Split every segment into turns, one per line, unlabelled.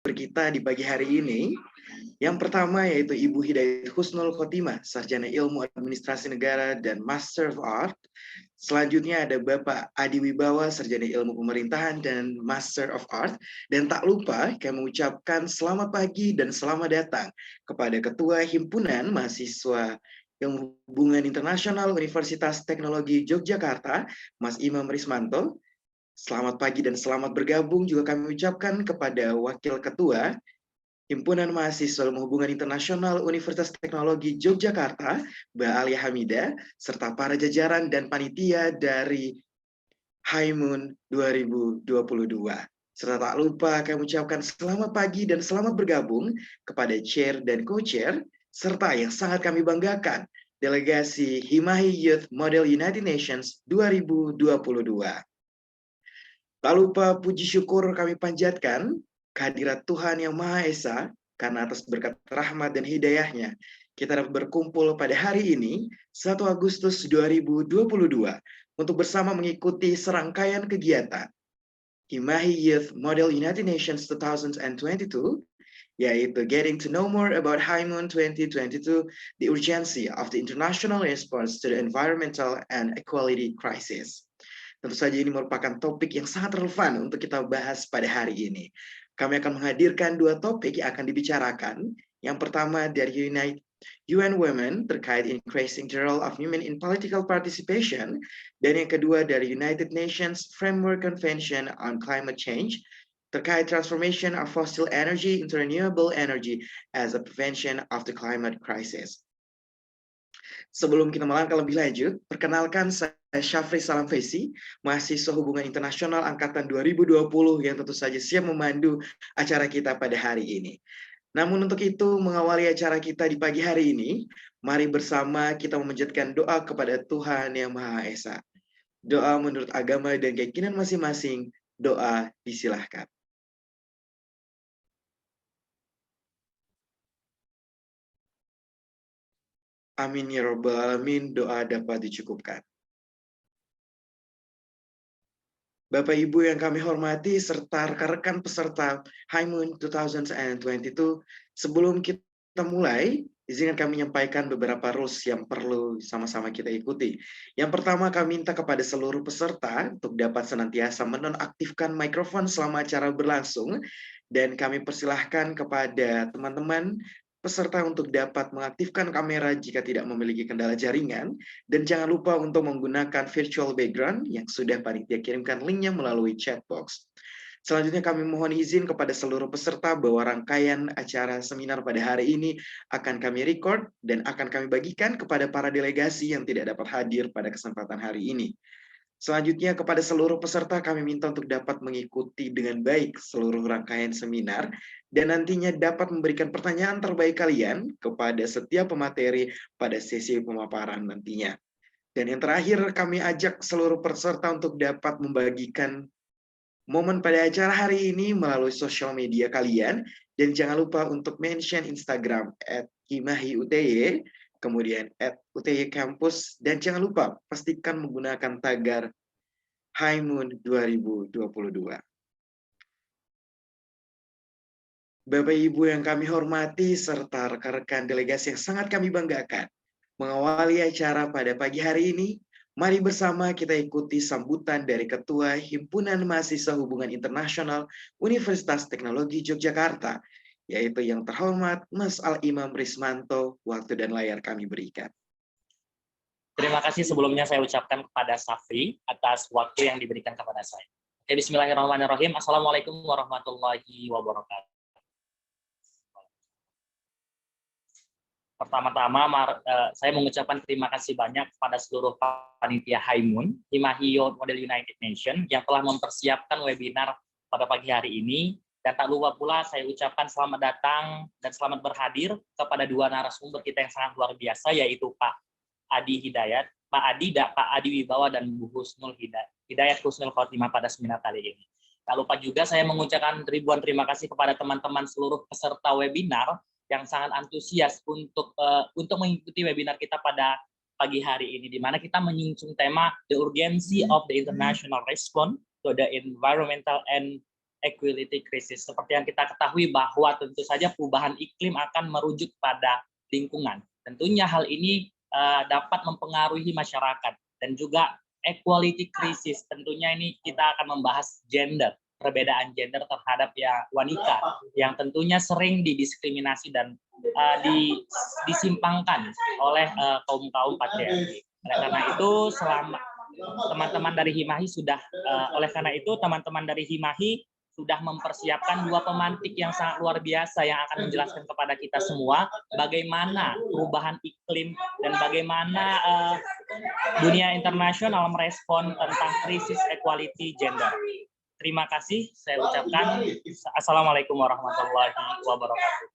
kita di pagi hari ini. Yang pertama yaitu Ibu Hidayat Husnul Khotimah, Sarjana Ilmu Administrasi Negara dan Master of Art. Selanjutnya ada Bapak Adi Wibawa, Sarjana Ilmu Pemerintahan dan Master of Art. Dan tak lupa kami mengucapkan selamat pagi dan selamat datang kepada Ketua Himpunan Mahasiswa Ilmu Hubungan Internasional Universitas Teknologi Yogyakarta, Mas Imam Rismanto. Selamat pagi dan selamat bergabung juga kami ucapkan kepada Wakil Ketua Himpunan Mahasiswa Ilmu Hubungan Internasional Universitas Teknologi Yogyakarta, Mbak Alia Hamida, serta para jajaran dan panitia dari HIMUN 2022. Serta tak lupa kami ucapkan selamat pagi dan selamat bergabung kepada Chair dan Co-Chair, serta yang sangat kami banggakan, Delegasi Himahi Youth Model United Nations 2022. Tak lupa puji syukur kami panjatkan kehadirat Tuhan Yang Maha Esa, karena atas berkat rahmat dan hidayahnya, kita dapat berkumpul pada hari ini, 1 Agustus 2022, untuk bersama mengikuti serangkaian kegiatan Himahi Youth Model United Nations 2022, yaitu Getting to Know More About HIMUN 2022, the Urgency of the International Response to the Environmental and Equality Crisis. Tentu saja ini merupakan topik yang sangat relevan untuk kita bahas pada hari ini. Kami akan menghadirkan dua topik yang akan dibicarakan. Yang pertama dari UN Women terkait increasing the role of women in political participation, dan yang kedua dari United Nations Framework Convention on Climate Change terkait transformation of fossil energy into renewable energy as a prevention of the climate crisis. Sebelum kita melangkah lebih lanjut, perkenalkan saya Syafri Salamvesi, mahasiswa Hubungan Internasional Angkatan 2020 yang tentu saja siap memandu acara kita pada hari ini. Namun untuk itu, mengawali acara kita di pagi hari ini, mari bersama kita memanjatkan doa kepada Tuhan Yang Maha Esa. Doa menurut agama dan keyakinan masing-masing, doa disilahkan. Amin ya Rabbal Alamin, doa dapat dicukupkan. Bapak Ibu yang kami hormati, serta rekan-rekan peserta HIMUN 2022, sebelum kita mulai, izinkan kami menyampaikan beberapa rules yang perlu sama-sama kita ikuti. Yang pertama, kami minta kepada seluruh peserta untuk dapat senantiasa menonaktifkan mikrofon selama acara berlangsung, dan kami persilahkan kepada teman-teman peserta untuk dapat mengaktifkan kamera jika tidak memiliki kendala jaringan, dan jangan lupa untuk menggunakan virtual background yang sudah panitia kirimkan linknya melalui chat box. Selanjutnya kami mohon izin kepada seluruh peserta bahwa rangkaian acara seminar pada hari ini akan kami record dan akan kami bagikan kepada para delegasi yang tidak dapat hadir pada kesempatan hari ini. Selanjutnya kepada seluruh peserta kami minta untuk dapat mengikuti dengan baik seluruh rangkaian seminar dan nantinya dapat memberikan pertanyaan terbaik kalian kepada setiap pemateri pada sesi pemaparan nantinya. Dan yang terakhir kami ajak seluruh peserta untuk dapat membagikan momen pada acara hari ini melalui sosial media kalian, dan jangan lupa untuk mention Instagram @himahiuty, kemudian @uty-campus, dan jangan lupa pastikan menggunakan tagar HIMUN 2022. Bapak Ibu yang kami hormati serta rekan-rekan delegasi yang sangat kami banggakan, mengawali acara pada pagi hari ini, mari bersama kita ikuti sambutan dari Ketua Himpunan Mahasiswa Hubungan Internasional Universitas Teknologi Yogyakarta, yaitu yang terhormat Mas Al-Imam Rismanto. Waktu dan layar kami berikan.
Terima kasih sebelumnya saya ucapkan kepada Syafri atas waktu yang diberikan kepada saya. Oke, bismillahirrahmanirrahim. Assalamualaikum warahmatullahi wabarakatuh. Pertama-tama, saya mengucapkan terima kasih banyak kepada seluruh panitia HIMUN, Himahi Youth Model United Nations, yang telah mempersiapkan webinar pada pagi hari ini. Dan tak lupa pula saya ucapkan selamat datang dan selamat berhadir kepada dua narasumber kita yang sangat luar biasa, yaitu Pak Adi Hidayat, Pak Adi Wibawa, dan Bu Husnul Hidayat Husnul Khotimah pada seminar kali ini. Tak lupa juga saya mengucapkan ribuan terima kasih kepada teman-teman seluruh peserta webinar yang sangat antusias untuk mengikuti webinar kita pada pagi hari ini, di mana kita menyinggung tema The Urgency of the International Response to the Environmental and equality crisis. Seperti yang kita ketahui bahwa tentu saja perubahan iklim akan merujuk pada lingkungan. Tentunya hal ini dapat mempengaruhi masyarakat, dan juga equality crisis. Tentunya ini kita akan membahas gender, perbedaan gender terhadap ya wanita yang tentunya sering didiskriminasi dan disimpangkan oleh kaum patriarki. Oleh karena itu, teman-teman dari Himahi sudah mempersiapkan dua pemantik yang sangat luar biasa yang akan menjelaskan kepada kita semua bagaimana perubahan iklim dan bagaimana dunia internasional merespon tentang krisis equality gender. Terima kasih, saya ucapkan Assalamualaikum warahmatullahi wabarakatuh.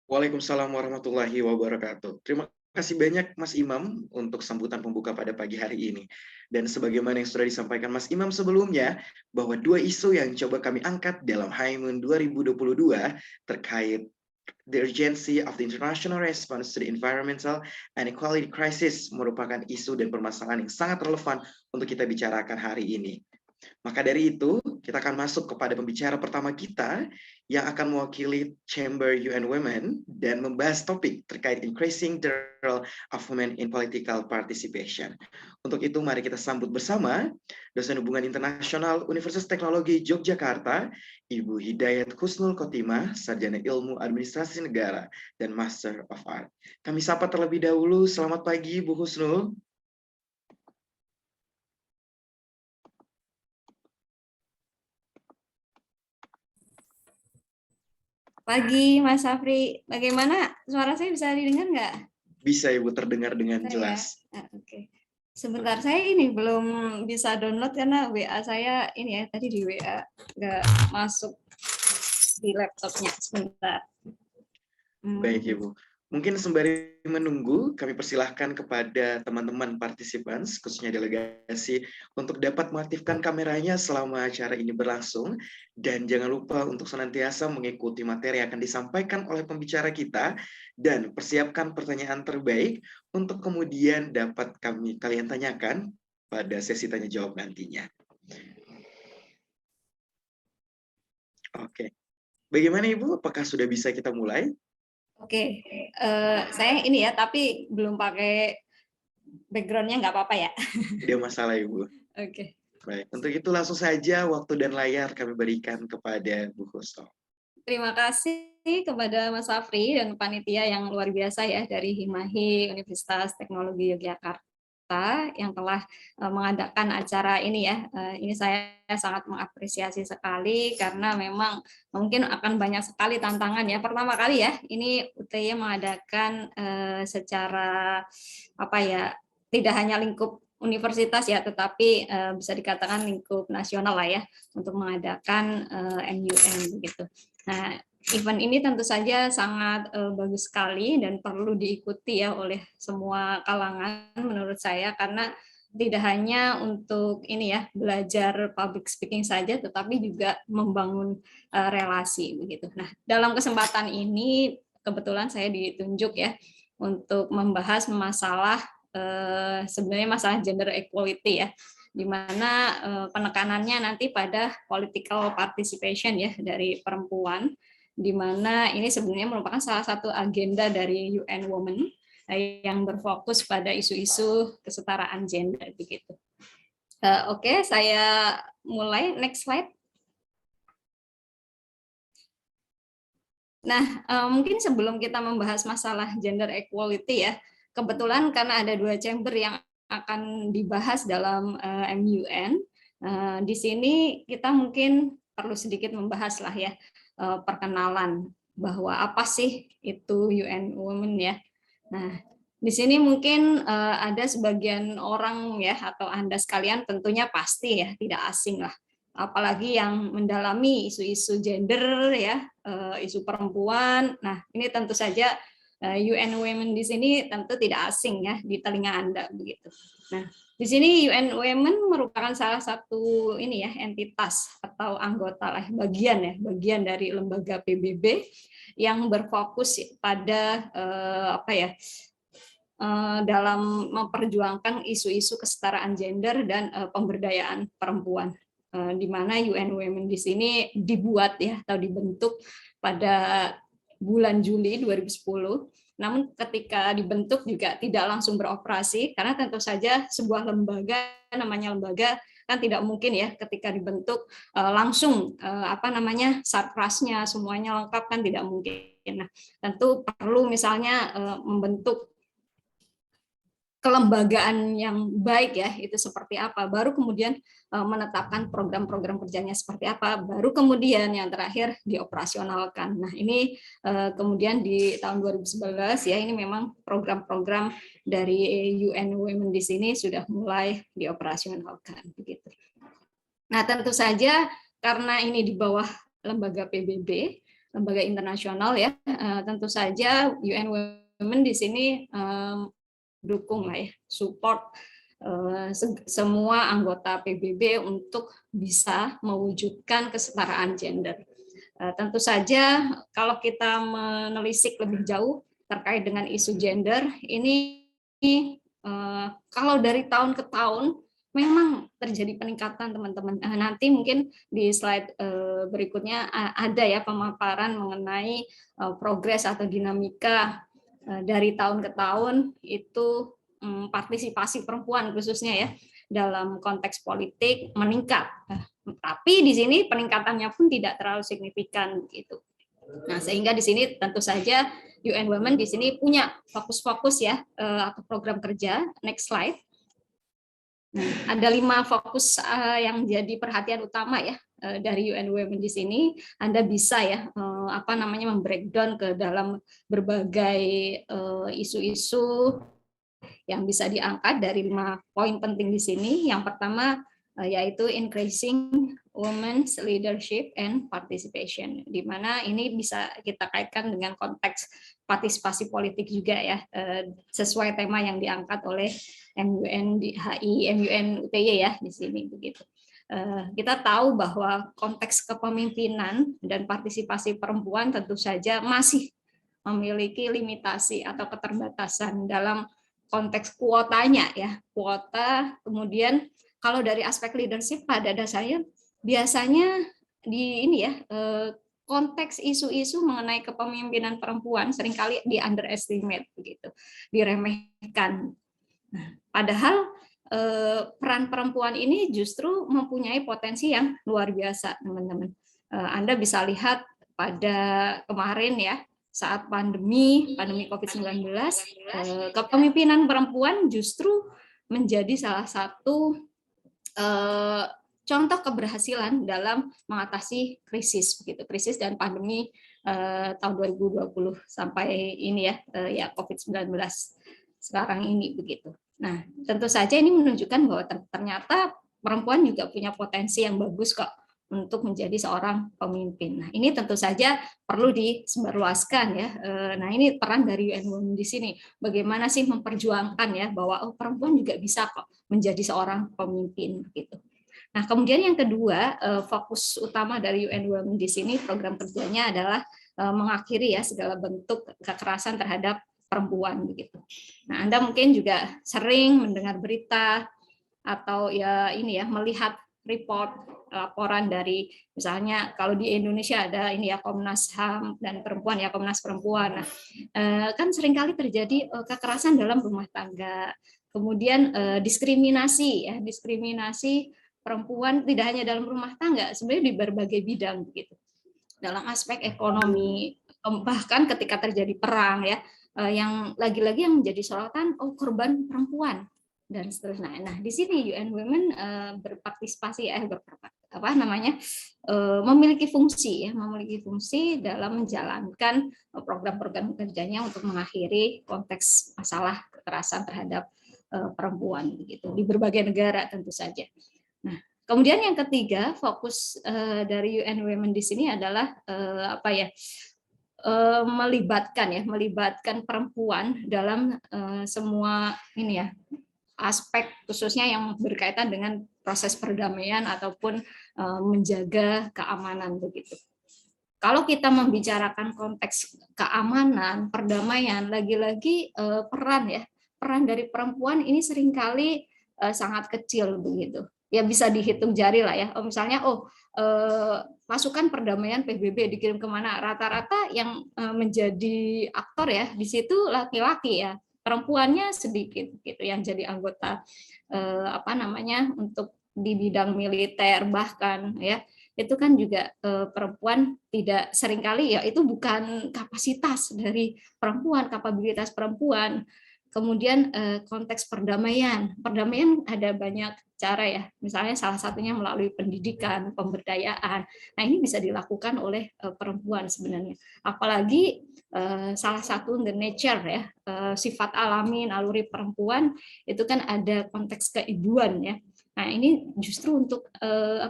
Waalaikumsalam warahmatullahi wabarakatuh. Terima kasih banyak Mas Imam untuk sambutan pembuka pada pagi hari ini. Dan sebagaimana yang sudah disampaikan Mas Imam sebelumnya, bahwa dua isu yang coba kami angkat dalam HIMUN 2022 terkait the urgency of the international response to the environmental and equality crisis merupakan isu dan permasalahan yang sangat relevan untuk kita bicarakan hari ini. Maka dari itu, kita akan masuk kepada pembicara pertama kita yang akan mewakili Chamber UN Women dan membahas topik terkait increasing the role of women in political participation. Untuk itu, mari kita sambut bersama dosen hubungan internasional Universitas Teknologi Yogyakarta, Ibu Hidayat Husnul Khotimah, sarjana ilmu administrasi negara dan Master of Art. Kami sapa terlebih dahulu. Selamat pagi, Bu Husnul.
Pagi, Mas Afri. Bagaimana? Suara saya bisa didengar nggak?
Bisa, Ibu, terdengar dengan jelas.
Ya? Oke. Sebentar, saya ini belum bisa download karena WA saya ini ya, tadi di WA nggak masuk di laptopnya. Sebentar.
Baik, Ibu. Mungkin sembari menunggu, kami persilahkan kepada teman-teman partisipan, khususnya delegasi, untuk dapat mengaktifkan kameranya selama acara ini berlangsung. Dan jangan lupa untuk senantiasa mengikuti materi yang akan disampaikan oleh pembicara kita, dan persiapkan pertanyaan terbaik untuk kemudian dapat kalian tanyakan pada sesi tanya-jawab nantinya. Oke. Bagaimana, Ibu? Apakah sudah bisa kita mulai?
Oke, saya ini ya, tapi belum pakai background-nya, nggak apa-apa ya?
Tidak masalah, Ibu.
Oke.
Baik, untuk itu langsung saja waktu dan layar kami berikan kepada Bu Husnul.
Terima kasih kepada Mas Afri dan panitia yang luar biasa ya dari Himahi Universitas Teknologi Yogyakarta yang telah mengadakan acara ini ya. Ini saya sangat mengapresiasi sekali karena memang mungkin akan banyak sekali tantangan ya. Pertama kali ya, ini UTY mengadakan secara apa ya, tidak hanya lingkup universitas ya, tetapi bisa dikatakan lingkup nasional lah ya untuk mengadakan MUN begitu. Nah, event ini tentu saja sangat bagus sekali dan perlu diikuti ya oleh semua kalangan menurut saya, karena tidak hanya untuk ini ya belajar public speaking saja, tetapi juga membangun relasi begitu. Nah, dalam kesempatan ini kebetulan saya ditunjuk ya untuk membahas masalah sebenarnya masalah gender equality ya, di mana penekanannya nanti pada political participation ya dari perempuan, di mana ini sebenarnya merupakan salah satu agenda dari UN Women yang berfokus pada isu-isu kesetaraan gender begitu. Oke, saya mulai. Next slide. Nah, mungkin sebelum kita membahas masalah gender equality ya, kebetulan karena ada dua chamber yang akan dibahas dalam MUN, di sini kita mungkin perlu sedikit membahas lah ya perkenalan bahwa apa sih itu UN Women ya. Nah, di sini mungkin ada sebagian orang ya atau Anda sekalian tentunya pasti ya tidak asing lah, apalagi yang mendalami isu-isu gender ya, isu perempuan. Nah, ini tentu saja UN Women di sini tentu tidak asing ya di telinga Anda begitu. Nah, di sini UN Women merupakan salah satu ini ya entitas atau anggota lah, bagian dari lembaga PBB yang berfokus pada apa ya dalam memperjuangkan isu-isu kesetaraan gender dan pemberdayaan perempuan. di mana UN Women di sini dibuat ya atau dibentuk pada bulan Juli 2010. Namun ketika dibentuk juga tidak langsung beroperasi karena tentu saja sebuah lembaga, namanya lembaga kan tidak mungkin ya ketika dibentuk langsung satgasnya semuanya lengkap kan tidak mungkin. Nah, tentu perlu misalnya membentuk kelembagaan yang baik ya, itu seperti apa, baru kemudian menetapkan program-program kerjanya seperti apa, baru kemudian yang terakhir dioperasionalkan. Nah, ini kemudian di tahun 2011 ya, ini memang program-program dari UN Women di sini sudah mulai dioperasionalkan begitu. Nah, tentu saja karena ini di bawah lembaga PBB, lembaga internasional ya, tentu saja UN Women di sini dukung lah ya, support semua anggota PBB untuk bisa mewujudkan kesetaraan gender. Tentu saja kalau kita menelisik lebih jauh terkait dengan isu gender, ini kalau dari tahun ke tahun memang terjadi peningkatan teman-teman. Nanti mungkin di slide berikutnya ada ya pemaparan mengenai progres atau dinamika dari tahun ke tahun itu partisipasi perempuan khususnya ya dalam konteks politik meningkat. Tapi di sini peningkatannya pun tidak terlalu signifikan gitu. Nah, sehingga di sini tentu saja UN Women di sini punya fokus-fokus ya atau program kerja. Next slide. Nah, ada 5 fokus yang jadi perhatian utama ya dari UN Women di sini. Anda bisa ya membreakdown ke dalam berbagai isu-isu yang bisa diangkat dari 5 poin penting di sini. Yang pertama yaitu increasing women's leadership and participation, di mana ini bisa kita kaitkan dengan konteks partisipasi politik juga ya, sesuai tema yang diangkat oleh MUN-HI, MUN-UTY ya di sini begitu. Kita tahu bahwa konteks kepemimpinan dan partisipasi perempuan tentu saja masih memiliki limitasi atau keterbatasan dalam konteks kuotanya ya, kuota. Kemudian kalau dari aspek leadership pada dasarnya biasanya di ini ya konteks isu-isu mengenai kepemimpinan perempuan seringkali di underestimate begitu, diremehkan. Nah, padahal peran perempuan ini justru mempunyai potensi yang luar biasa, teman-teman. Anda bisa lihat pada kemarin ya, saat pandemi COVID-19, kepemimpinan perempuan justru menjadi salah satu contoh keberhasilan dalam mengatasi krisis begitu, krisis dan pandemi tahun 2020 sampai ini ya COVID-19 sekarang ini begitu. Nah, tentu saja ini menunjukkan bahwa ternyata perempuan juga punya potensi yang bagus kok untuk menjadi seorang pemimpin. Nah, ini tentu saja perlu disebarluaskan ya. Nah, ini peran dari UN Women di sini. Bagaimana sih memperjuangkan ya bahwa perempuan juga bisa kok menjadi seorang pemimpin gitu. Nah, kemudian yang kedua, fokus utama dari UN Women di sini program kerjanya adalah mengakhiri ya segala bentuk kekerasan terhadap perempuan begitu. Nah, Anda mungkin juga sering mendengar berita atau ya ini ya melihat laporan dari misalnya kalau di Indonesia ada ini ya Komnas HAM dan perempuan ya, Komnas Perempuan. Nah, kan seringkali terjadi kekerasan dalam rumah tangga. Kemudian diskriminasi perempuan tidak hanya dalam rumah tangga, sebenarnya di berbagai bidang begitu. Dalam aspek ekonomi, bahkan ketika terjadi perang ya, yang lagi-lagi yang menjadi sorotan korban perempuan dan seterusnya. Nah, di sini UN Women berpartisipasi memiliki fungsi dalam menjalankan program-program kerjanya untuk mengakhiri konteks masalah kekerasan terhadap perempuan begitu di berbagai negara tentu saja. Nah, kemudian yang ketiga fokus dari UN Women di sini adalah melibatkan perempuan dalam semua ini ya aspek khususnya yang berkaitan dengan proses perdamaian ataupun menjaga keamanan begitu. Kalau kita membicarakan konteks keamanan, perdamaian, lagi-lagi peran dari perempuan ini seringkali sangat kecil begitu. ya bisa dihitung jari lah ya. Misalnya pasukan perdamaian PBB dikirim kemana, rata-rata yang menjadi aktor ya di situ laki-laki ya, perempuannya sedikit gitu yang jadi anggota apa namanya untuk di bidang militer bahkan ya itu kan juga perempuan tidak seringkali ya itu bukan kapasitas dari perempuan, kapabilitas perempuan. Kemudian konteks perdamaian ada banyak cara ya, misalnya salah satunya melalui pendidikan, pemberdayaan. Nah ini bisa dilakukan oleh perempuan sebenarnya. Apalagi salah satu the nature ya, sifat alami naluri perempuan itu kan ada konteks keibuan ya. Nah ini justru untuk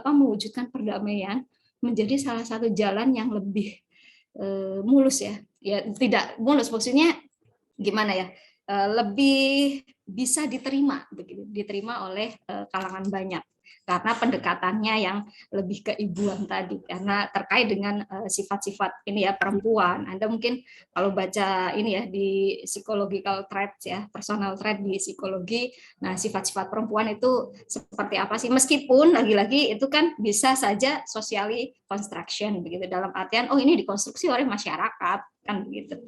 mewujudkan perdamaian menjadi salah satu jalan yang lebih mulus ya. Ya tidak mulus maksudnya gimana ya? Lebih bisa diterima oleh kalangan banyak karena pendekatannya yang lebih keibuan tadi karena terkait dengan sifat-sifat ini ya perempuan. Anda mungkin kalau baca ini ya di psychological traits ya, personal trait di psikologi, nah sifat-sifat perempuan itu seperti apa sih, meskipun lagi-lagi itu kan bisa saja socially construction begitu, dalam artian ini dikonstruksi oleh masyarakat kan begitu.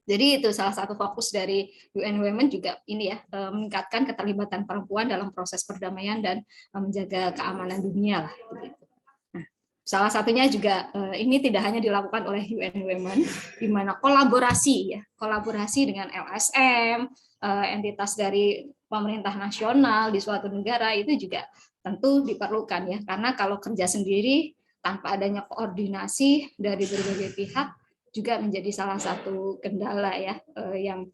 Jadi itu salah satu fokus dari UN Women juga ini ya, meningkatkan keterlibatan perempuan dalam proses perdamaian dan menjaga keamanan dunia lah. Nah, salah satunya juga ini tidak hanya dilakukan oleh UN Women, di mana kolaborasi dengan LSM, entitas dari pemerintah nasional di suatu negara itu juga tentu diperlukan ya, karena kalau kerja sendiri tanpa adanya koordinasi dari berbagai pihak juga menjadi salah satu kendala ya yang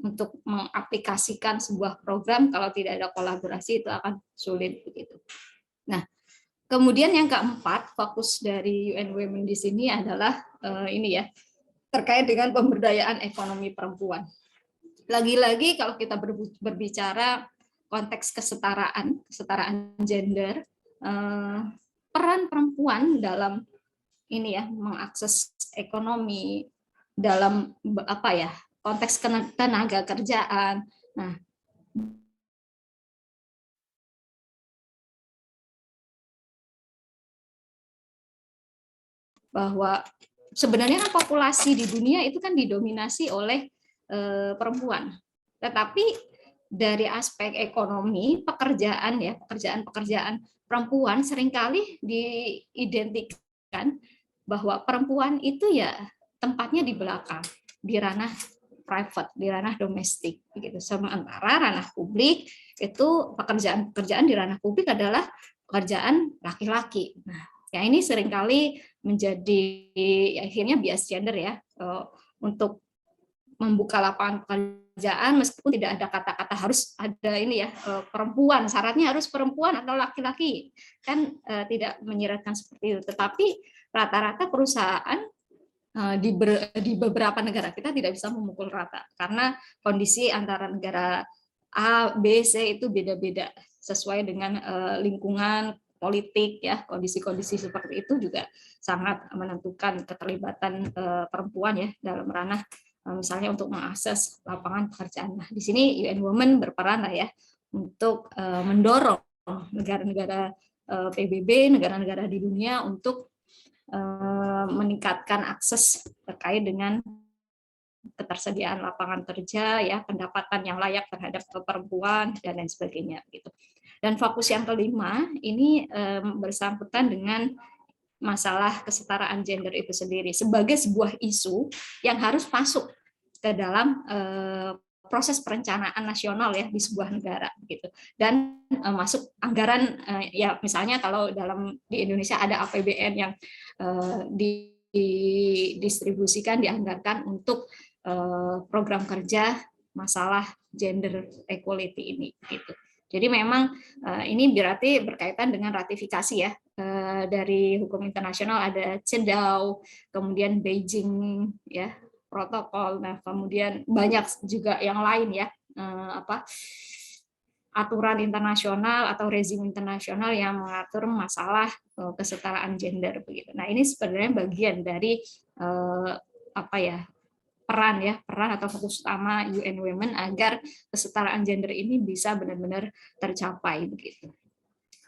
untuk mengaplikasikan sebuah program kalau tidak ada kolaborasi itu akan sulit begitu. Nah, kemudian yang keempat fokus dari UN Women di sini adalah ini ya terkait dengan pemberdayaan ekonomi perempuan. Lagi-lagi kalau kita berbicara konteks kesetaraan gender, peran perempuan dalam ini ya mengakses ekonomi dalam konteks tenaga kerjaan. Nah, bahwa sebenarnya kan populasi di dunia itu kan didominasi oleh perempuan. Tetapi dari aspek ekonomi, pekerjaan perempuan seringkali diidentikan bahwa perempuan itu ya tempatnya di belakang, di ranah private, di ranah domestik begitu. Sementara ranah publik itu pekerjaan di ranah publik adalah pekerjaan laki-laki. Nah, ya ini seringkali menjadi akhirnya bias gender ya untuk membuka lapangan pekerjaan meskipun tidak ada kata-kata harus ada ini ya perempuan, syaratnya harus perempuan atau laki-laki kan tidak menyiratkan seperti itu. Tetapi rata-rata perusahaan di beberapa negara kita tidak bisa memukul rata karena kondisi antara negara A, B, C itu beda-beda sesuai dengan lingkungan politik ya, kondisi-kondisi seperti itu juga sangat menentukan keterlibatan perempuan ya dalam ranah misalnya untuk mengakses lapangan pekerjaan. Nah, di sini UN Women berperan lah ya untuk mendorong negara-negara PBB, negara-negara di dunia untuk meningkatkan akses terkait dengan ketersediaan lapangan kerja, ya pendapatan yang layak terhadap perempuan dan lain sebagainya gitu. Dan fokus yang kelima ini bersangkutan dengan masalah kesetaraan gender itu sendiri sebagai sebuah isu yang harus masuk ke dalam proses perencanaan nasional ya di sebuah negara gitu, dan masuk anggaran ya misalnya kalau di Indonesia ada APBN yang didistribusikan, dianggarkan untuk program kerja masalah gender equality ini gitu. Jadi memang ini berarti berkaitan dengan ratifikasi ya dari hukum internasional, ada CEDAW, kemudian Beijing ya protokol, nah kemudian banyak juga yang lain ya aturan internasional atau rezim internasional yang mengatur masalah kesetaraan gender begitu. Nah ini sebenarnya bagian dari peran atau fokus utama UN Women agar kesetaraan gender ini bisa benar-benar tercapai begitu.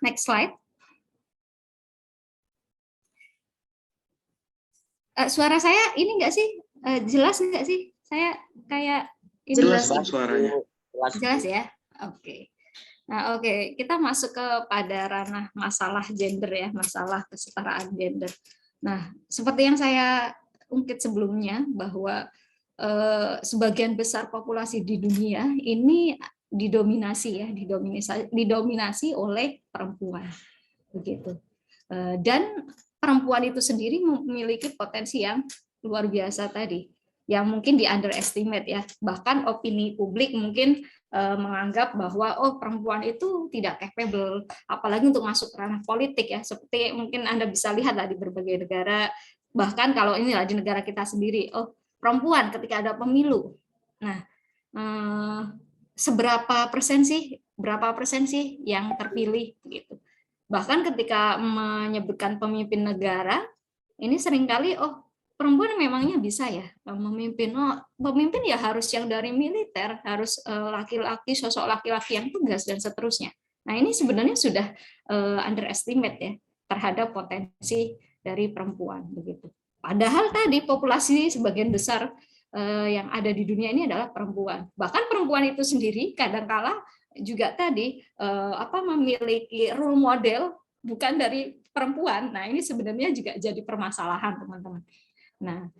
Next slide. Suara saya ini enggak sih? Jelas enggak sih? Saya kayak ini
jelas suaranya.
Jelas ya? Oke. Nah, oke, kita masuk kepada ranah masalah gender ya, masalah kesetaraan gender. Nah, seperti yang saya ungkit sebelumnya bahwa sebagian besar populasi di dunia ini didominasi oleh perempuan, begitu. Dan perempuan itu sendiri memiliki potensi yang luar biasa tadi, yang mungkin di underestimate ya. Bahkan opini publik mungkin menganggap bahwa perempuan itu tidak capable, apalagi untuk masuk ranah politik ya. Seperti mungkin Anda bisa lihat lah di berbagai negara, bahkan kalau inilah di negara kita sendiri, perempuan ketika ada pemilu. Nah, berapa persen sih yang terpilih gitu. Bahkan ketika menyebutkan pemimpin negara, ini seringkali perempuan memangnya bisa ya memimpin. Pemimpin ya harus yang dari militer, harus laki-laki, sosok laki-laki yang tegas dan seterusnya. Nah, ini sebenarnya sudah underestimate ya terhadap potensi dari perempuan begitu. Padahal tadi populasi sebagian besar yang ada di dunia ini adalah perempuan. Bahkan perempuan itu sendiri kadang-kala juga tadi memiliki role model bukan dari perempuan. Nah, ini sebenarnya juga jadi permasalahan, teman-teman. Nah,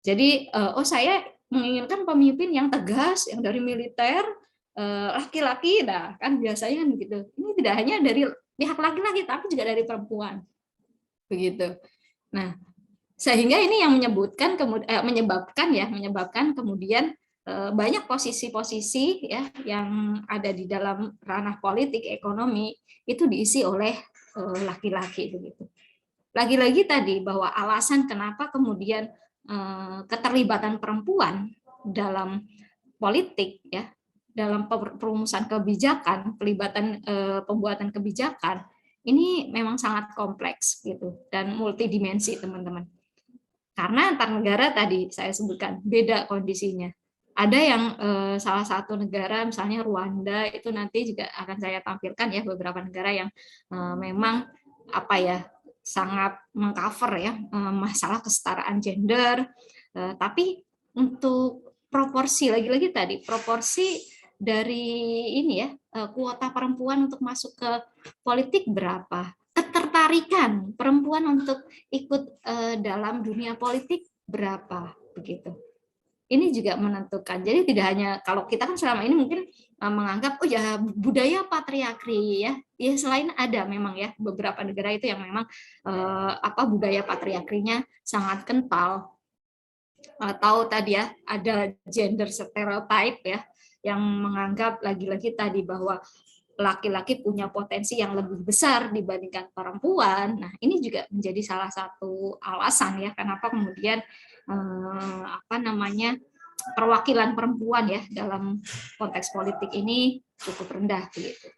jadi saya menginginkan pemimpin yang tegas, yang dari militer, laki-laki, nah kan biasanya kan begitu. Ini tidak hanya dari pihak laki-laki, tapi juga dari perempuan, begitu. Nah, sehingga ini yang menyebabkan kemudian banyak posisi-posisi ya yang ada di dalam ranah politik, ekonomi itu diisi oleh laki-laki, begitu. Lagi-lagi tadi bahwa alasan kenapa kemudian keterlibatan perempuan dalam politik ya, dalam perumusan kebijakan, pelibatan pembuatan kebijakan ini memang sangat kompleks gitu dan multidimensi, teman-teman. Karena antar negara tadi saya sebutkan beda kondisinya. Ada yang salah satu negara misalnya Rwanda itu nanti juga akan saya tampilkan ya beberapa negara yang memang sangat mengcover ya masalah kesetaraan gender, tapi untuk proporsi lagi-lagi tadi proporsi dari ini ya kuota perempuan untuk masuk ke politik berapa, ketertarikan perempuan untuk ikut dalam dunia politik berapa, begitu. Ini juga menentukan. Jadi tidak hanya kalau kita kan selama ini mungkin menganggap budaya patriarki ya. Ya selain ada memang ya beberapa negara itu yang memang budaya patriarkinya sangat kental. Atau tadi ya ada gender stereotype ya yang menganggap lagi-lagi tadi bahwa laki-laki punya potensi yang lebih besar dibandingkan perempuan. Nah, ini juga menjadi salah satu alasan ya kenapa kemudian perwakilan perempuan ya dalam konteks politik ini cukup rendah begitu.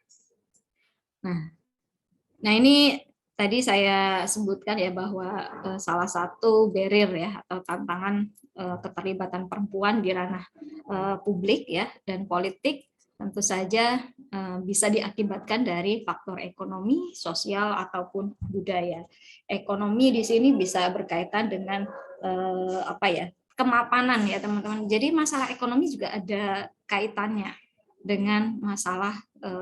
Nah ini tadi saya sebutkan ya bahwa salah satu barrier ya atau tantangan keterlibatan perempuan di ranah publik ya dan politik tentu saja bisa diakibatkan dari faktor ekonomi, sosial ataupun budaya. Ekonomi di sini bisa berkaitan dengan kemapanan ya teman-teman. Jadi masalah ekonomi juga ada kaitannya dengan masalah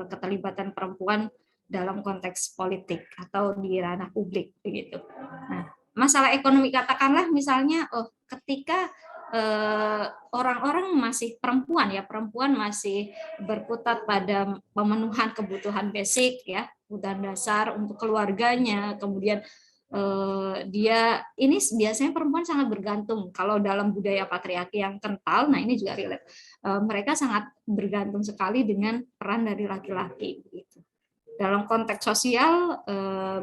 keterlibatan perempuan dalam konteks politik atau di ranah publik begitu. Nah, masalah ekonomi katakanlah misalnya ketika orang-orang masih perempuan masih berkutat pada pemenuhan kebutuhan basic ya, kebutuhan dasar untuk keluarganya, kemudian dia ini biasanya perempuan sangat bergantung kalau dalam budaya patriarki yang kental. Nah ini juga relate, mereka sangat bergantung sekali dengan peran dari laki-laki gitu. Dalam konteks sosial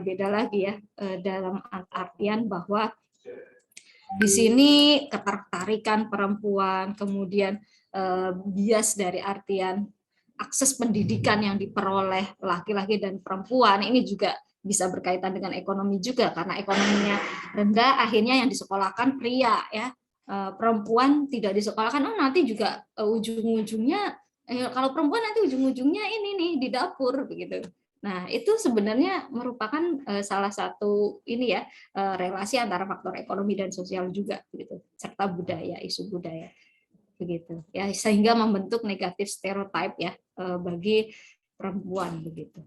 beda lagi ya, dalam artian bahwa di sini ketertarikan perempuan, kemudian bias dari artian akses pendidikan yang diperoleh laki-laki dan perempuan ini juga bisa berkaitan dengan ekonomi juga karena ekonominya rendah akhirnya yang disekolahkan pria ya, perempuan tidak disekolahkan, nanti juga ujung-ujungnya kalau perempuan nanti ujung-ujungnya ini nih di dapur begitu. Nah, itu sebenarnya merupakan salah satu ini ya, relasi antara faktor ekonomi dan sosial juga begitu, serta budaya, isu budaya begitu. Ya, sehingga membentuk negatif stereotype ya bagi perempuan begitu.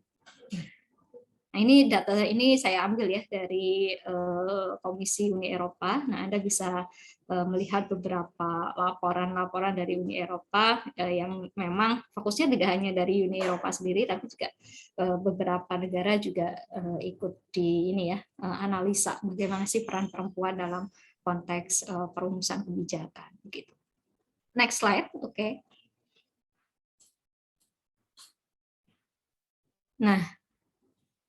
Nah, ini data ini saya ambil ya dari Komisi Uni Eropa. Nah, Anda bisa melihat beberapa laporan-laporan dari Uni Eropa yang memang fokusnya tidak hanya dari Uni Eropa sendiri, tapi juga beberapa negara juga ikut di ini ya, analisa bagaimana sih peran perempuan dalam konteks perumusan kebijakan gitu. Next slide, oke. Nah,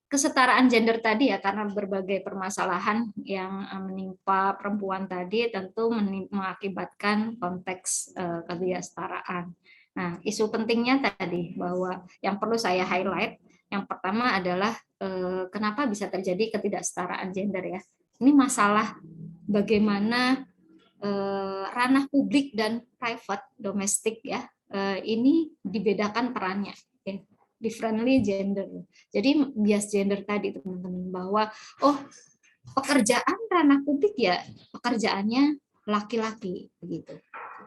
kesetaraan gender tadi ya, karena berbagai permasalahan yang menimpa perempuan tadi tentu mengakibatkan konteks ketidaksetaraan. Nah, isu pentingnya tadi bahwa yang perlu saya highlight, yang pertama adalah kenapa bisa terjadi ketidaksetaraan gender ya. Ini masalah bagaimana ranah publik dan private domestik ya, ini dibedakan perannya. Differently gender. Jadi bias gender tadi teman-teman, bahwa pekerjaan ranah publik ya pekerjaannya laki-laki begitu.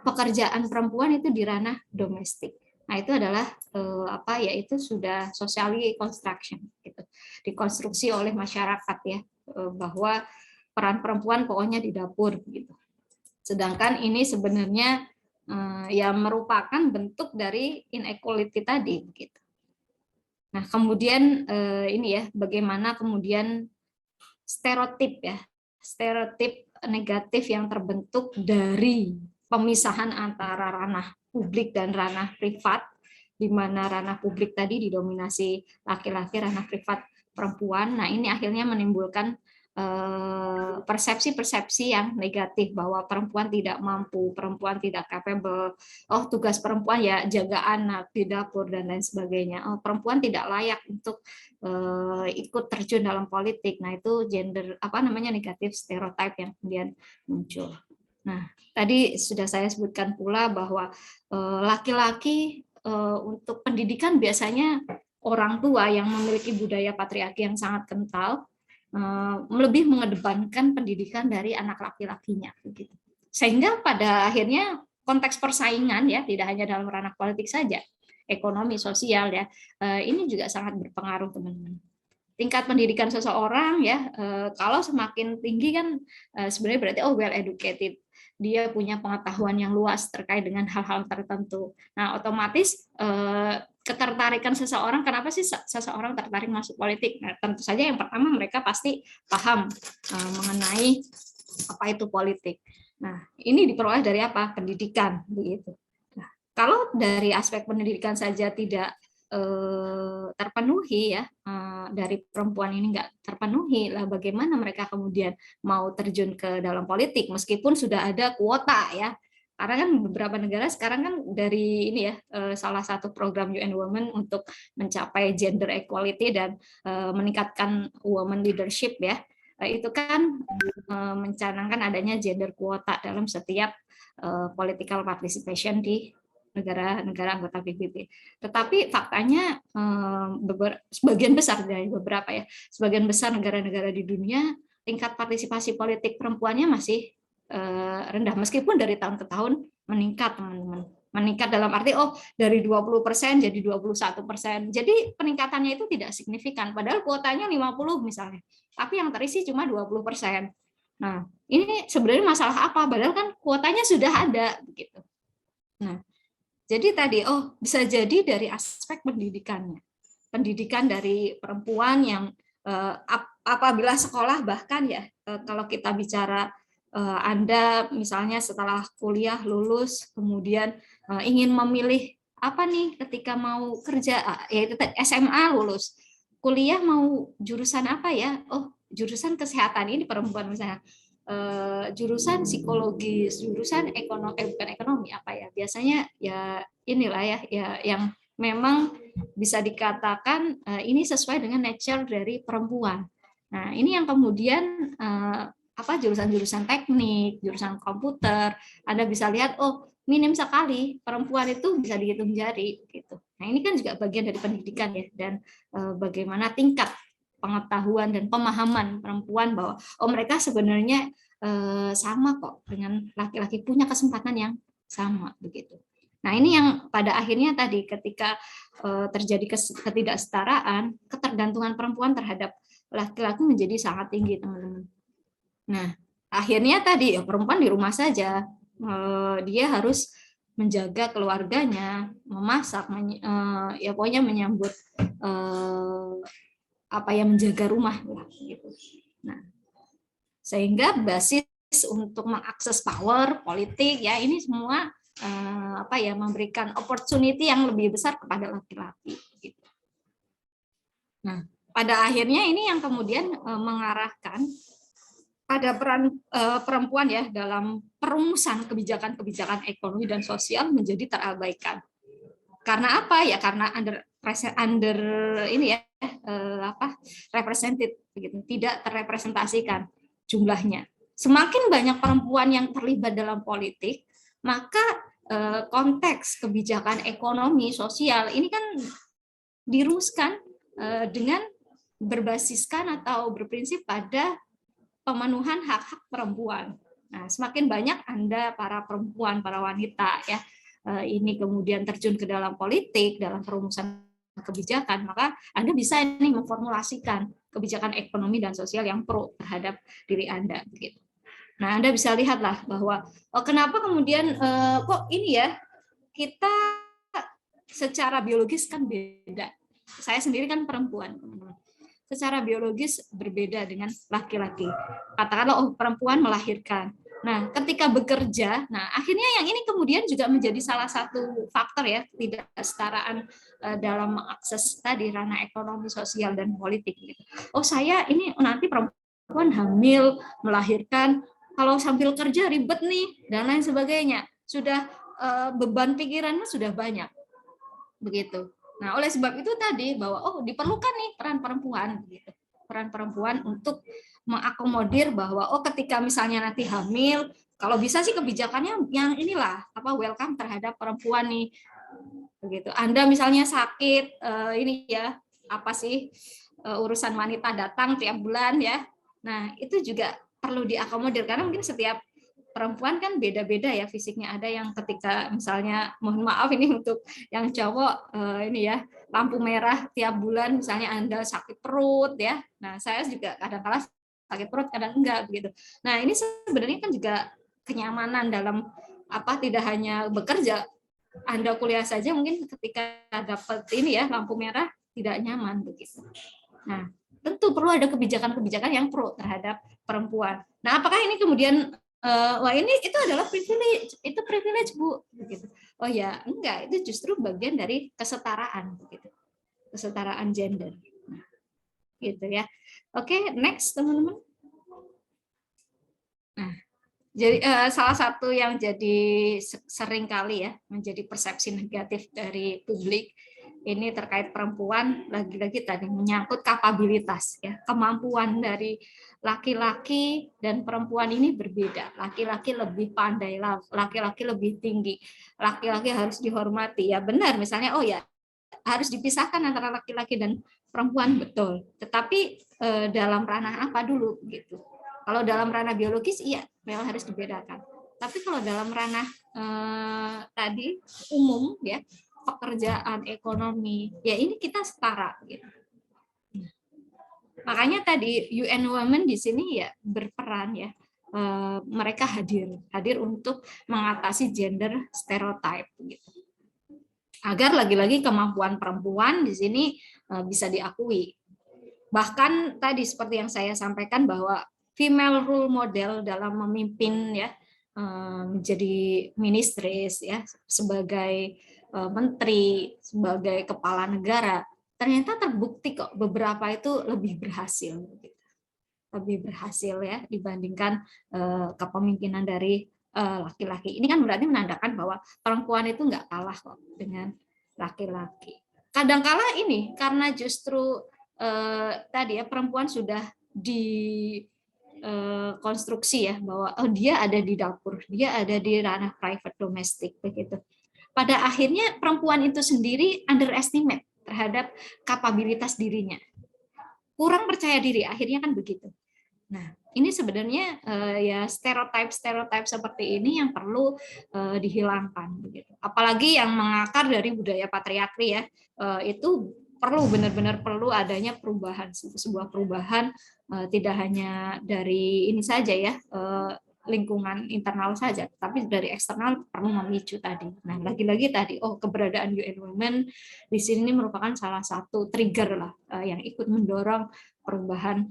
Pekerjaan perempuan itu di ranah domestik. Nah, itu adalah itu sudah socially construction gitu. Dikonstruksi oleh masyarakat ya, bahwa peran perempuan pokoknya di dapur gitu. Sedangkan ini sebenarnya ya merupakan bentuk dari inequality tadi gitu. Nah, kemudian ini ya, bagaimana kemudian stereotip negatif yang terbentuk dari pemisahan antara ranah publik dan ranah privat, di mana ranah publik tadi didominasi laki-laki, ranah privat perempuan. Nah, ini akhirnya menimbulkan persepsi-persepsi yang negatif bahwa perempuan tidak mampu, perempuan tidak capable, tugas perempuan ya jaga anak di dapur dan lain sebagainya, perempuan tidak layak untuk ikut terjun dalam politik. Nah, itu gender negatif stereotype yang kemudian muncul. Nah, tadi sudah saya sebutkan pula bahwa laki-laki untuk pendidikan biasanya orang tua yang memiliki budaya patriarki yang sangat kental lebih mengedepankan pendidikan dari anak laki-lakinya begitu. Sehingga pada akhirnya konteks persaingan ya, tidak hanya dalam ranah politik saja, ekonomi, sosial ya, ini juga sangat berpengaruh teman-teman. Tingkat pendidikan seseorang ya, kalau semakin tinggi kan sebenarnya berarti well educated, dia punya pengetahuan yang luas terkait dengan hal-hal tertentu. Nah, otomatis ketertarikan seseorang, kenapa sih seseorang tertarik masuk politik? Nah, tentu saja yang pertama mereka pasti paham mengenai apa itu politik. Nah, ini diperoleh dari apa? Pendidikan, begitu. Nah, kalau dari aspek pendidikan saja tidak terpenuhi ya, dari perempuan ini nggak terpenuhi, lah bagaimana mereka kemudian mau terjun ke dalam politik meskipun sudah ada kuota ya. Karena kan beberapa negara sekarang kan dari ini ya, salah satu program UN Women untuk mencapai gender equality dan meningkatkan women leadership ya, itu kan mencanangkan adanya gender kuota dalam setiap political participation di negara-negara anggota PBB. Tetapi faktanya sebagian besar dari beberapa ya, sebagian besar negara-negara di dunia tingkat partisipasi politik perempuannya masih rendah, meskipun dari tahun ke tahun meningkat teman-teman. Meningkat dalam arti dari 20% jadi 21%. Jadi peningkatannya itu tidak signifikan, padahal kuotanya 50 misalnya. Tapi yang terisi cuma 20%. Nah, ini sebenarnya masalah apa? Padahal kan kuotanya sudah ada begitu. Nah, jadi tadi bisa jadi dari aspek pendidikannya. Pendidikan dari perempuan yang apabila sekolah bahkan ya, kalau kita bicara Anda misalnya setelah kuliah lulus kemudian ingin memilih apa nih ketika mau kerja, yaitu SMA lulus, kuliah mau jurusan apa ya? Jurusan kesehatan, ini perempuan misalnya, jurusan psikologis, jurusan bukan ekonomi apa ya? Biasanya ya inilah ya yang memang bisa dikatakan ini sesuai dengan nature dari perempuan. Nah, ini yang kemudian jurusan-jurusan teknik, jurusan komputer, Anda bisa lihat minim sekali perempuan itu bisa dihitung jari gitu. Nah, ini kan juga bagian dari pendidikan ya, dan bagaimana tingkat pengetahuan dan pemahaman perempuan bahwa mereka sebenarnya sama kok dengan laki-laki, punya kesempatan yang sama begitu. Nah, ini yang pada akhirnya tadi ketika terjadi ketidaksetaraan, ketergantungan perempuan terhadap laki-laki menjadi sangat tinggi, teman-teman. Nah, akhirnya tadi perempuan di rumah saja, dia harus menjaga keluarganya, memasak, ya pokoknya menyambut menjaga rumah gitu. Nah, sehingga basis untuk mengakses power politik ya ini semua memberikan opportunity yang lebih besar kepada laki-laki gitu. Nah, pada akhirnya ini yang kemudian mengarahkan pada peran perempuan ya dalam perumusan kebijakan-kebijakan ekonomi dan sosial menjadi terabaikan. Karena apa ya? Karena under ini ya represented begitu, tidak terrepresentasikan jumlahnya. Semakin banyak perempuan yang terlibat dalam politik, maka konteks kebijakan ekonomi sosial ini kan dirumuskan dengan berbasiskan atau berprinsip pada pemenuhan hak-hak perempuan. Nah, semakin banyak Anda para perempuan, para wanita ya ini kemudian terjun ke dalam politik, dalam perumusan kebijakan, maka Anda bisa ini memformulasikan kebijakan ekonomi dan sosial yang pro terhadap diri Anda begitu. Nah, Anda bisa lihatlah bahwa kenapa kemudian kok ini ya kita secara biologis kan beda. Saya sendiri kan perempuan, teman-teman. Secara biologis berbeda dengan laki-laki. Katakanlah perempuan melahirkan. Nah, ketika bekerja, nah akhirnya yang ini kemudian juga menjadi salah satu faktor ya ketidaksetaraan dalam mengakses tadi ranah ekonomi, sosial dan politik. Gitu. Saya ini nanti perempuan hamil, melahirkan, kalau sambil kerja ribet nih dan lain sebagainya. Sudah beban pikirannya sudah banyak. Begitu. Nah, oleh sebab itu tadi bahwa diperlukan nih peran perempuan gitu. Peran perempuan untuk mengakomodir bahwa ketika misalnya nanti hamil, kalau bisa sih kebijakannya yang inilah welcome terhadap perempuan nih. Begitu. Anda misalnya sakit ini ya, urusan wanita datang tiap bulan ya. Nah, itu juga perlu diakomodir karena mungkin setiap perempuan kan beda-beda ya fisiknya. Ada yang ketika misalnya, mohon maaf ini untuk yang cowok ini ya, lampu merah tiap bulan misalnya Anda sakit perut ya. Nah, saya juga kadang-kala sakit perut, kadang enggak begitu. Nah, ini sebenarnya kan juga kenyamanan dalam tidak hanya bekerja, Anda kuliah saja mungkin ketika dapat ini ya lampu merah tidak nyaman begitu. Nah, tentu perlu ada kebijakan-kebijakan yang pro terhadap perempuan. Nah, apakah ini kemudian itu adalah privilege Bu begitu. Ya enggak, itu justru bagian dari kesetaraan begitu. Kesetaraan gender. Nah, gitu ya. Oke, next teman-teman. Nah, jadi salah satu yang jadi sering kali ya menjadi persepsi negatif dari publik ini terkait perempuan, lagi-lagi tadi menyangkut kapabilitas ya, kemampuan dari laki-laki dan perempuan ini berbeda. Laki-laki lebih pandai, laki-laki lebih tinggi, laki-laki harus dihormati ya, benar misalnya harus dipisahkan antara laki-laki dan perempuan, betul. Tetapi dalam ranah apa dulu gitu. Kalau dalam ranah biologis iya memang harus dibedakan. Tapi kalau dalam ranah tadi umum ya, pekerjaan, ekonomi, ya ini kita setara gitu. Makanya tadi UN Women di sini ya berperan ya, mereka hadir untuk mengatasi gender stereotype gitu. Agar lagi-lagi kemampuan perempuan di sini bisa diakui. Bahkan tadi seperti yang saya sampaikan bahwa female role model dalam memimpin ya, menjadi ministris ya, sebagai menteri, sebagai kepala negara, ternyata terbukti kok beberapa itu lebih berhasil ya dibandingkan kepemimpinan dari laki-laki. Ini kan berarti menandakan bahwa perempuan itu nggak kalah kok dengan laki-laki. Kadangkala ini karena justru tadi ya perempuan sudah konstruksi ya bahwa oh dia ada di dapur, dia ada di ranah private domestic begitu. Pada akhirnya perempuan itu sendiri underestimate terhadap kapabilitas dirinya, kurang percaya diri, akhirnya kan begitu. Nah, ini sebenarnya ya stereotip seperti ini yang perlu dihilangkan begitu. Apalagi yang mengakar dari budaya patriarki ya, itu perlu benar-benar perlu adanya perubahan, sebuah perubahan tidak hanya dari ini saja ya, lingkungan internal saja, tapi dari eksternal perlu memicu tadi. Nah, lagi-lagi tadi, keberadaan UN Women di sini merupakan salah satu trigger lah yang ikut mendorong perubahan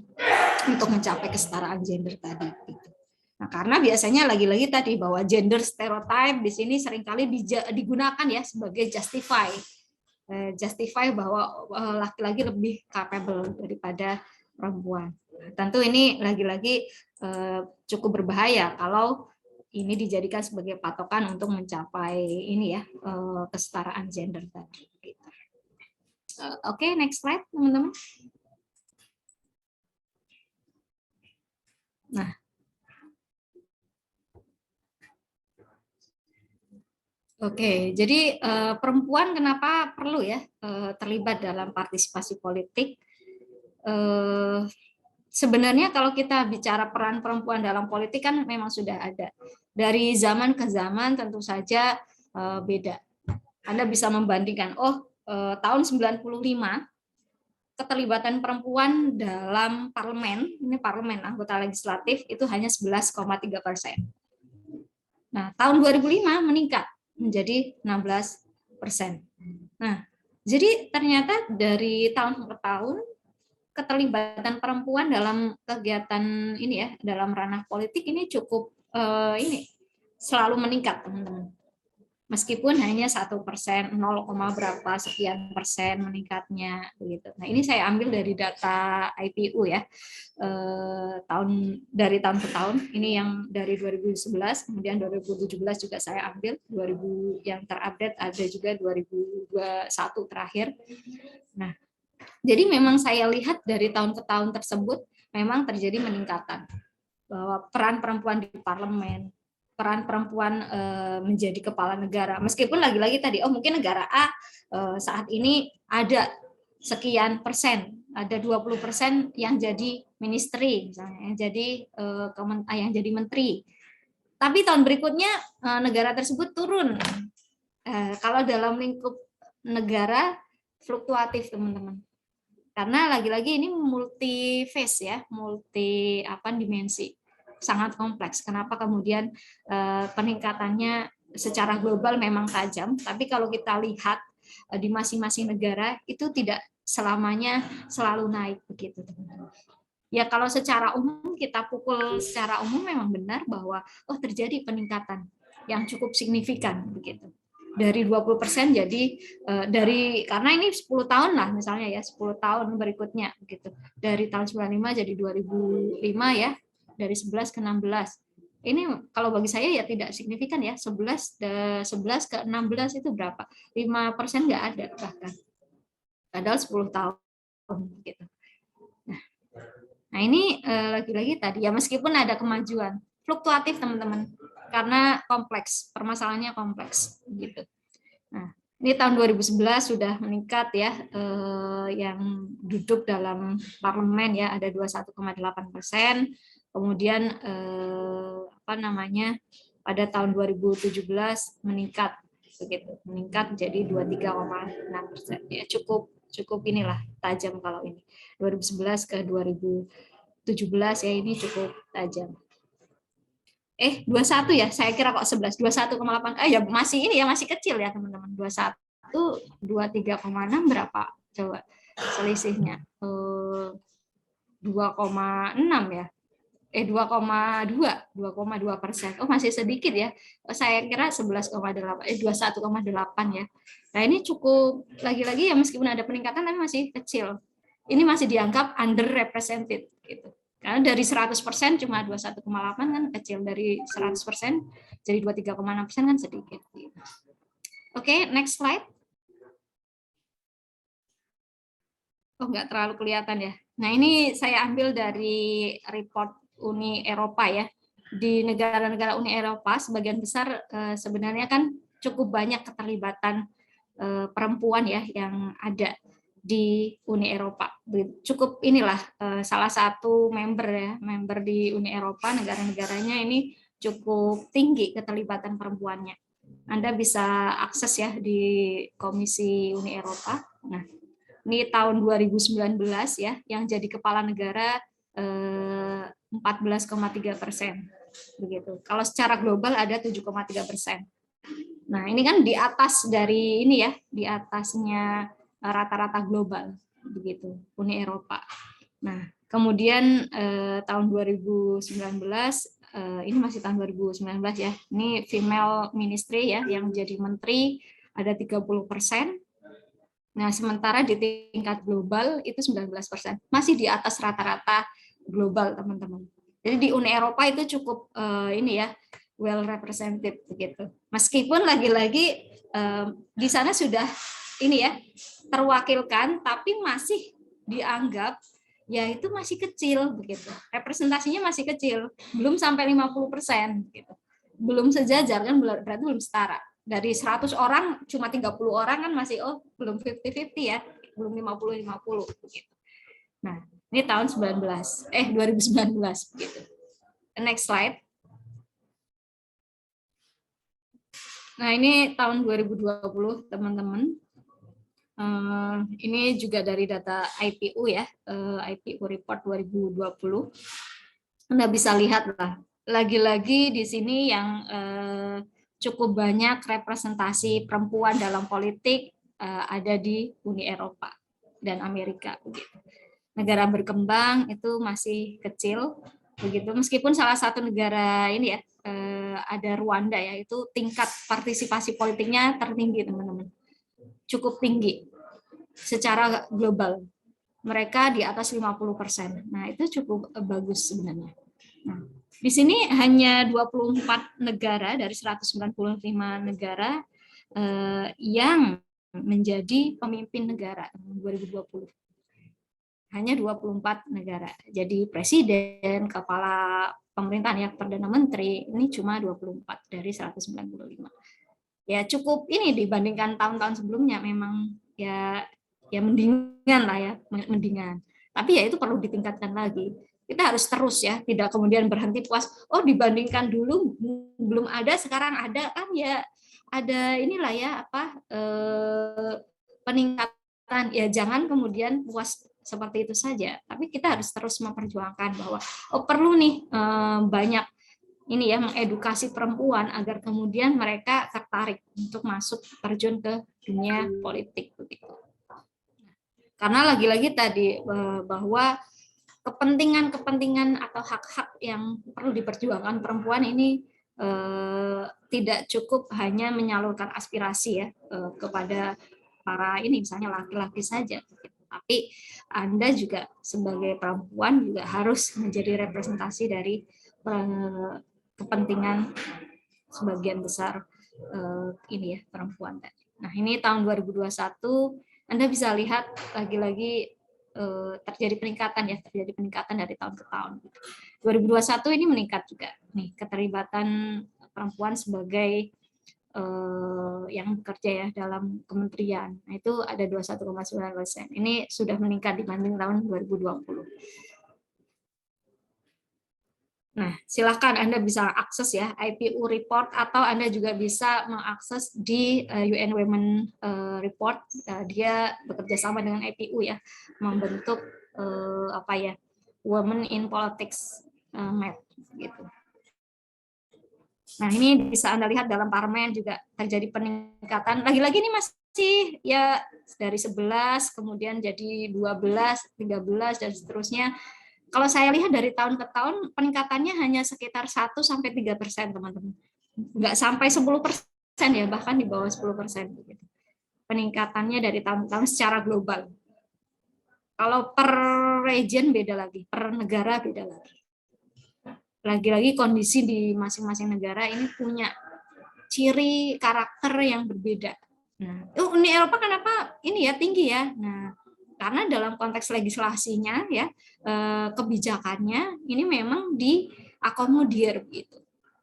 untuk mencapai kesetaraan gender tadi. Nah, karena biasanya lagi-lagi tadi bahwa gender stereotype di sini seringkali digunakan ya sebagai justify bahwa laki-laki lebih capable daripada perempuan. Tentu ini lagi-lagi cukup berbahaya kalau ini dijadikan sebagai patokan untuk mencapai ini ya kesetaraan gender tadi. Oke, next slide teman-teman. Nah, oke, jadi perempuan kenapa perlu ya terlibat dalam partisipasi politik? Sebenarnya kalau kita bicara peran perempuan dalam politik kan memang sudah ada. Dari zaman ke zaman tentu saja beda. Anda bisa membandingkan, tahun 95 keterlibatan perempuan dalam parlemen, ini parlemen anggota legislatif itu hanya 11,3%. Nah, tahun 2005 meningkat menjadi 16%. Nah, jadi ternyata dari tahun ke tahun keterlibatan perempuan dalam kegiatan ini ya, dalam ranah politik ini cukup selalu meningkat, teman-teman. Meskipun hanya 1%, 0, berapa sekian persen meningkatnya begitu. Nah, ini saya ambil dari data IPU ya, dari tahun ke tahun. Ini yang dari 2011, kemudian 2017 juga saya ambil, 2000 yang terupdate ada juga 2021 terakhir. Nah, jadi memang saya lihat dari tahun ke tahun tersebut memang terjadi peningkatan bahwa peran perempuan di parlemen, peran perempuan menjadi kepala negara, meskipun lagi-lagi tadi mungkin negara A saat ini ada sekian persen, ada 20% yang jadi ministry misalnya, yang jadi menteri. Tapi tahun berikutnya negara tersebut turun. Kalau dalam lingkup negara fluktuatif, teman-teman. Karena lagi-lagi ini multi phase ya, multi dimensi, sangat kompleks. Kenapa kemudian peningkatannya secara global memang tajam, tapi kalau kita lihat di masing-masing negara itu tidak selamanya selalu naik begitu, teman-teman. Ya kalau secara umum kita pukul secara umum memang benar bahwa terjadi peningkatan yang cukup signifikan begitu. Dari 20% jadi karena ini 10 tahun lah misalnya ya, 10 tahun berikutnya gitu. Dari tahun 95 jadi 2005 ya, dari 11 ke 16. Ini kalau bagi saya ya tidak signifikan ya, 11 ke 16 itu berapa? 5% nggak ada bahkan. Padahal 10 tahun gitu. Nah, ini lagi-lagi tadi ya meskipun ada kemajuan, fluktuatif teman-teman. Karena kompleks, permasalahannya kompleks gitu. Nah, ini tahun 2011 sudah meningkat ya, yang duduk dalam parlemen ya ada 21,8%. Kemudian pada tahun 2017 meningkat begitu, meningkat jadi 23,6%. Ya cukup inilah tajam kalau ini 2011 ke 2017 ya ini cukup tajam. 21 ya, saya kira kok 11, 21,8. Ya masih ini ya, masih kecil ya teman-teman. 21, 23,6 berapa? Coba selisihnya. 2,6 ya. 2,2%. Masih sedikit ya. Saya kira 11,8, 21,8 ya. Nah, ini cukup lagi-lagi ya meskipun ada peningkatan tapi masih kecil. Ini masih dianggap underrepresented gitu. Karena dari 100% cuma 21,8 kan kecil, dari 100% jadi 23,6% kan sedikit. Oke, next slide. Nggak terlalu kelihatan ya. Nah, ini saya ambil dari report Uni Eropa ya. Di negara-negara Uni Eropa sebagian besar sebenarnya kan cukup banyak keterlibatan perempuan ya yang ada di Uni Eropa. Cukup inilah salah satu member di Uni Eropa, negara-negaranya ini cukup tinggi keterlibatan perempuannya. Anda bisa akses ya di Komisi Uni Eropa. Nah, ini tahun 2019 ya, yang jadi kepala negara 14,3%. Begitu. Kalau secara global ada 7,3%. Nah, ini kan di atas dari ini ya, di atasnya rata-rata global begitu, Uni Eropa. Nah, kemudian tahun 2019 ini masih tahun 2019 ya. Ini female ministry ya yang jadi menteri ada 30%. Nah, sementara di tingkat global itu 19%. Masih di atas rata-rata global, teman-teman. Jadi di Uni Eropa itu cukup ini ya, well represented begitu. Meskipun lagi-lagi di sana sudah ini ya terwakilkan, tapi masih dianggap ya itu masih kecil begitu. Representasinya masih kecil, belum sampai 50% gitu. Belum sejajar kan, berarti belum setara. Dari 100 orang cuma 30 orang kan masih belum 50-50 ya, belum 50-50 begitu. Nah, ini tahun 2019 begitu. Next slide. Nah, ini tahun 2020, teman-teman. Ini juga dari data IPU ya, IPU Report 2020. Anda bisa lihat lah, lagi-lagi di sini yang cukup banyak representasi perempuan dalam politik ada di Uni Eropa dan Amerika begitu. Negara berkembang itu masih kecil begitu, meskipun salah satu negara ini ya ada Rwanda ya, itu tingkat partisipasi politiknya tertinggi, teman-teman, cukup tinggi secara global, mereka di atas 50%. Nah, itu cukup bagus sebenarnya. Nah, di sini hanya 24 negara dari 195 negara yang menjadi pemimpin negara 2020. Hanya 24 negara. Jadi presiden, kepala pemerintahan ya, Perdana Menteri, ini cuma 24 dari 195. Ya cukup ini dibandingkan tahun-tahun sebelumnya, memang ya mendingan lah ya, mendingan. Tapi ya itu perlu ditingkatkan lagi. Kita harus terus ya, tidak kemudian berhenti puas. Oh, dibandingkan dulu belum ada, sekarang ada kan ya, ada inilah ya peningkatan. Ya jangan kemudian puas seperti itu saja, tapi kita harus terus memperjuangkan bahwa perlu nih banyak ini ya, mengedukasi perempuan agar kemudian mereka tertarik untuk masuk terjun ke dunia politik begitu. Karena lagi-lagi tadi bahwa kepentingan atau hak-hak yang perlu diperjuangkan perempuan ini tidak cukup hanya menyalurkan aspirasi ya kepada para ini misalnya laki-laki saja, tapi Anda juga sebagai perempuan juga harus menjadi representasi dari kepentingan sebagian besar ini ya perempuan tadi. Nah, ini tahun 2021 Anda bisa lihat lagi-lagi terjadi peningkatan dari tahun ke tahun. 2021 ini meningkat juga nih keterlibatan perempuan sebagai yang bekerja ya dalam kementerian. Nah, itu ada 21,9%. Ini sudah meningkat dibanding tahun 2020. Nah, silakan Anda bisa akses ya IPU report, atau Anda juga bisa mengakses di UN Women Report. Dia bekerja sama dengan IPU ya, membentuk Women in Politics Map gitu. Nah, ini bisa Anda lihat dalam parlemen juga terjadi peningkatan. Lagi-lagi ini masih ya dari 11 kemudian jadi 12, 13 dan seterusnya. Kalau saya lihat dari tahun ke tahun peningkatannya hanya sekitar 1-3%, teman-teman. Nggak sampai 10% ya, bahkan di bawah 10%. Peningkatannya dari tahun ke tahun secara global. Kalau per region beda lagi, per negara beda lagi. Lagi-lagi kondisi di masing-masing negara ini punya ciri karakter yang berbeda. Nah, Uni Eropa kenapa ini ya tinggi ya? Nah, karena dalam konteks legislasinya ya kebijakannya ini memang diakomodir gitu.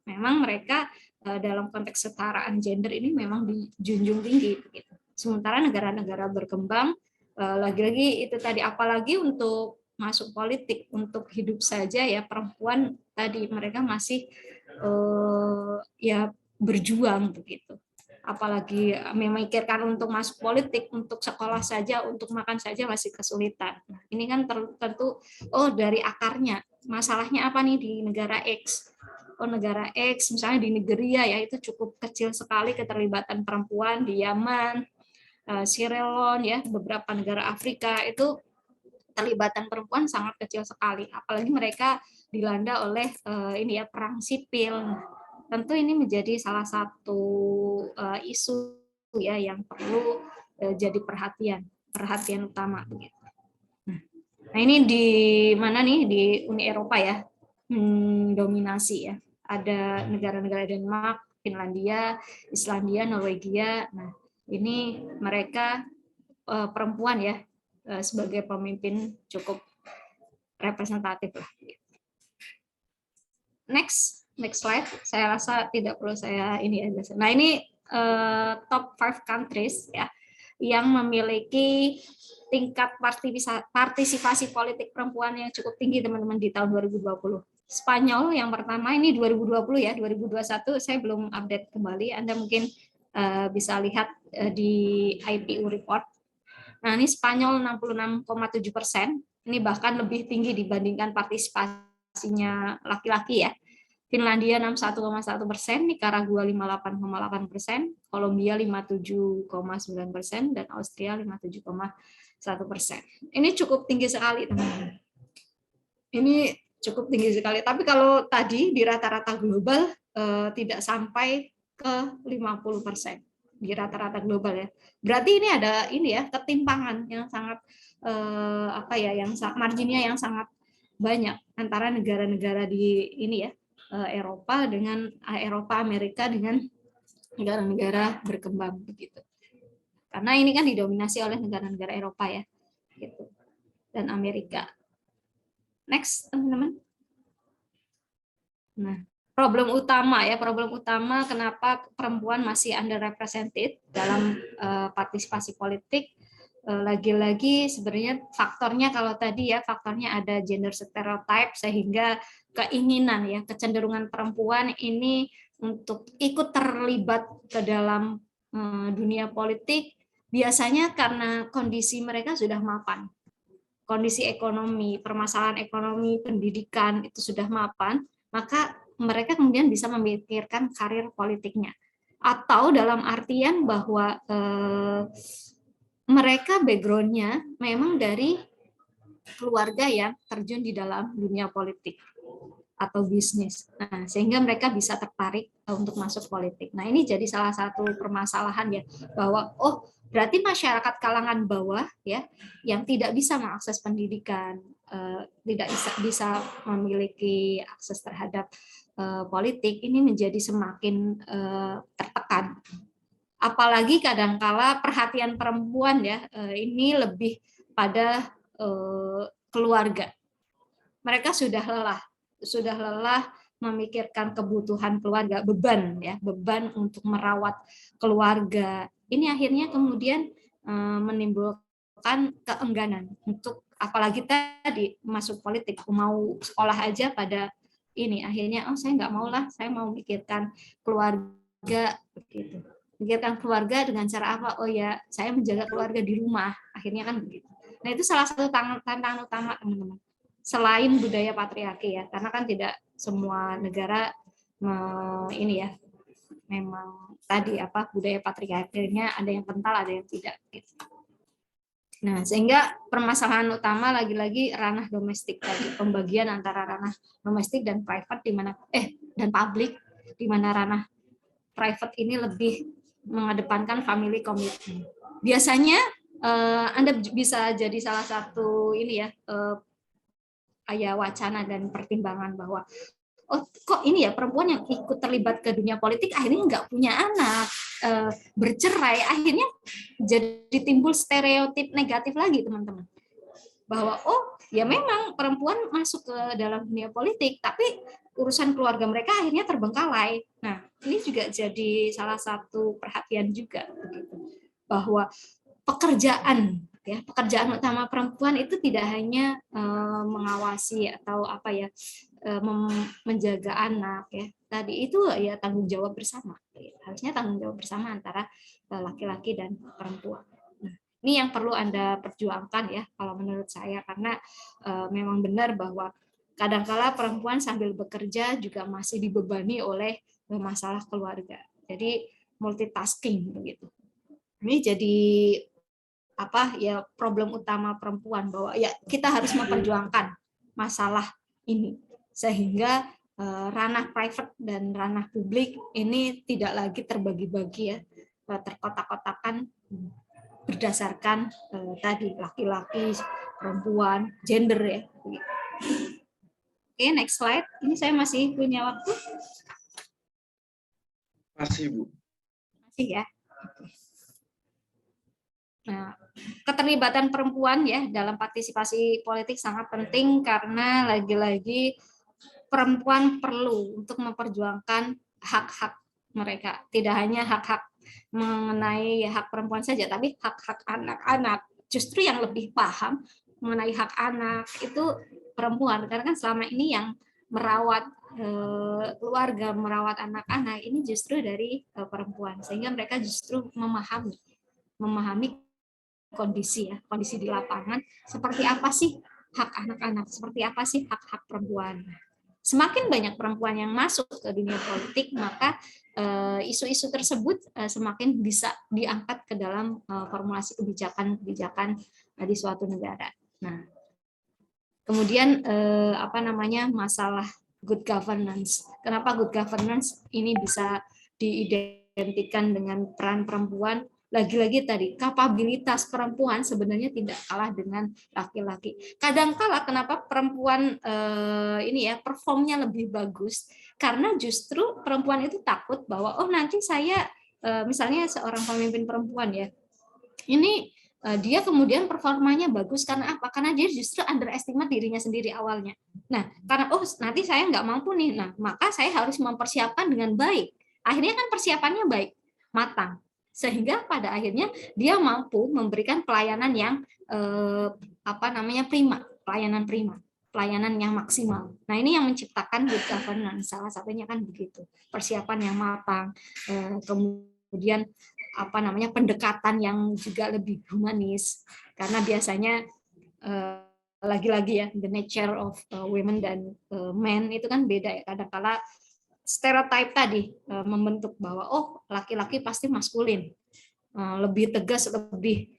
Memang mereka dalam konteks kesetaraan gender ini memang dijunjung tinggi gitu. Sementara negara-negara berkembang lagi-lagi itu tadi, apalagi untuk masuk politik, untuk hidup saja ya perempuan tadi mereka masih ya berjuang begitu. Apalagi memikirkan untuk masuk politik, untuk sekolah saja, untuk makan saja masih kesulitan. Ini kan tentu dari akarnya masalahnya apa nih di negara X? Negara X misalnya di Nigeria ya itu cukup kecil sekali keterlibatan perempuan, di Yaman, Sierra Leone ya, beberapa negara Afrika itu keterlibatan perempuan sangat kecil sekali. Apalagi mereka dilanda oleh ini ya perang sipil. Tentu ini menjadi salah satu isu ya yang perlu jadi perhatian utama begitu. Nah, ini di mana nih di Uni Eropa ya dominasi ya. Ada negara-negara Denmark, Finlandia, Islandia, Norwegia. Nah, ini mereka perempuan ya sebagai pemimpin cukup representatif lah. Next slide. Saya rasa tidak perlu saya ini ya. Nah, ini top 5 countries ya yang memiliki tingkat partisipasi politik perempuan yang cukup tinggi teman-teman di tahun 2020. Spanyol yang pertama ini 2020 ya, 2021 saya belum update kembali. Anda mungkin bisa lihat di IPU report. Nah, ini Spanyol 66,7%. Ini bahkan lebih tinggi dibandingkan partisipasinya laki-laki ya. Finlandia 61,1%, Nicaragua 58,8%, Kolombia 57,9%, dan Austria 57,1%. Ini cukup tinggi sekali, teman-teman. Ini cukup tinggi sekali. Tapi kalau tadi di rata-rata global tidak sampai ke 50% di rata-rata global ya. Berarti ini ada ini ya ketimpangan yang sangat yang marginnya yang sangat banyak antara negara-negara di ini ya. Eropa Amerika dengan negara-negara berkembang begitu. Karena ini kan didominasi oleh negara-negara Eropa ya, gitu. Dan Amerika. Next, teman-teman. Nah, problem utama kenapa perempuan masih underrepresented dalam partisipasi politik. Lagi-lagi sebenarnya faktornya kalau tadi ya faktornya ada gender stereotype sehingga keinginan ya kecenderungan perempuan ini untuk ikut terlibat ke dalam dunia politik biasanya karena kondisi mereka sudah mapan, kondisi ekonomi, permasalahan ekonomi, pendidikan itu sudah mapan, maka mereka kemudian bisa memikirkan karir politiknya. Atau dalam artian bahwa mereka background-nya memang dari keluarga yang terjun di dalam dunia politik atau bisnis. Nah, sehingga mereka bisa tertarik untuk masuk politik. Nah, ini jadi salah satu permasalahan ya bahwa berarti masyarakat kalangan bawah ya yang tidak bisa mengakses pendidikan, tidak bisa memiliki akses terhadap politik ini menjadi semakin tertekan. Apalagi kadangkala perhatian perempuan ya ini lebih pada keluarga. Mereka sudah lelah memikirkan kebutuhan keluarga, beban untuk merawat keluarga. Ini akhirnya kemudian menimbulkan keengganan untuk apalagi tadi masuk politik, mau sekolah aja pada ini akhirnya saya nggak mau lah, saya mau mikirkan keluarga begitu. Pikirkan keluarga dengan cara apa? Saya menjaga keluarga di rumah. Akhirnya kan begitu. Nah, itu salah satu tantangan utama, teman-teman. Selain budaya patriarki ya, karena kan tidak semua negara ini ya, memang tadi budaya patriarkinya ada yang kental, ada yang tidak. Gitu. Nah, sehingga permasalahan utama lagi-lagi ranah domestik tadi, pembagian antara ranah domestik dan private dan publik, di mana ranah private ini lebih mengedepankan family commitment. Biasanya Anda bisa jadi salah satu ini ya wacana dan pertimbangan bahwa oh kok ini ya perempuan yang ikut terlibat ke dunia politik akhirnya nggak punya anak, bercerai, akhirnya jadi timbul stereotip negatif lagi teman-teman, bahwa oh ya memang perempuan masuk ke dalam dunia politik tapi urusan keluarga mereka akhirnya terbengkalai. Nah ini juga jadi salah satu perhatian juga begitu, bahwa pekerjaan utama perempuan itu tidak hanya mengawasi atau apa ya, menjaga anak ya, tadi itu ya tanggung jawab bersama, harusnya tanggung jawab bersama antara laki-laki dan perempuan. Nah, ini yang perlu Anda perjuangkan ya kalau menurut saya, karena memang benar bahwa kadangkala perempuan sambil bekerja juga masih dibebani oleh masalah keluarga, jadi multitasking begitu. Ini jadi apa ya problem utama perempuan, bahwa ya kita harus memperjuangkan masalah ini sehingga ranah private dan ranah publik ini tidak lagi terbagi-bagi ya, terkotak-kotakan berdasarkan tadi laki-laki, perempuan, gender ya. Oke, next slide. Ini saya masih punya waktu.
Masih, Bu.
Masih ya. Nah, keterlibatan perempuan ya dalam partisipasi politik sangat penting, karena lagi-lagi perempuan perlu untuk memperjuangkan hak-hak mereka. Tidak hanya hak-hak mengenai hak perempuan saja, tapi hak-hak anak-anak. Justru yang lebih paham mengenai hak anak itu perempuan, karena kan selama ini yang merawat keluarga, merawat anak-anak ini justru dari perempuan, sehingga mereka justru memahami kondisi di lapangan, seperti apa sih hak anak-anak, seperti apa sih hak-hak perempuan. Semakin banyak perempuan yang masuk ke dunia politik, maka isu-isu tersebut semakin bisa diangkat ke dalam formulasi kebijakan-kebijakan di suatu negara. Nah, kemudian masalah good governance. Kenapa good governance ini bisa diidentikan dengan peran perempuan? Lagi-lagi tadi, kapabilitas perempuan sebenarnya tidak kalah dengan laki-laki. Kadangkala kenapa perempuan performnya lebih bagus, karena justru perempuan itu takut bahwa oh nanti saya misalnya seorang pemimpin perempuan ya, ini dia kemudian performanya bagus karena apa? Karena dia justru underestimate dirinya sendiri awalnya. Nah, karena oh nanti saya nggak mampu nih, nah maka saya harus mempersiapkan dengan baik. Akhirnya kan persiapannya baik, matang, sehingga pada akhirnya dia mampu memberikan pelayanan yang prima, pelayanan yang maksimal. Nah ini yang menciptakan good governance, salah satunya kan begitu, persiapan yang matang, kemudian pendekatan yang juga lebih humanis, karena biasanya lagi-lagi ya the nature of women dan men itu kan beda ya. Kadang-kala stereotype tadi membentuk bahwa oh laki-laki pasti maskulin, lebih tegas, lebih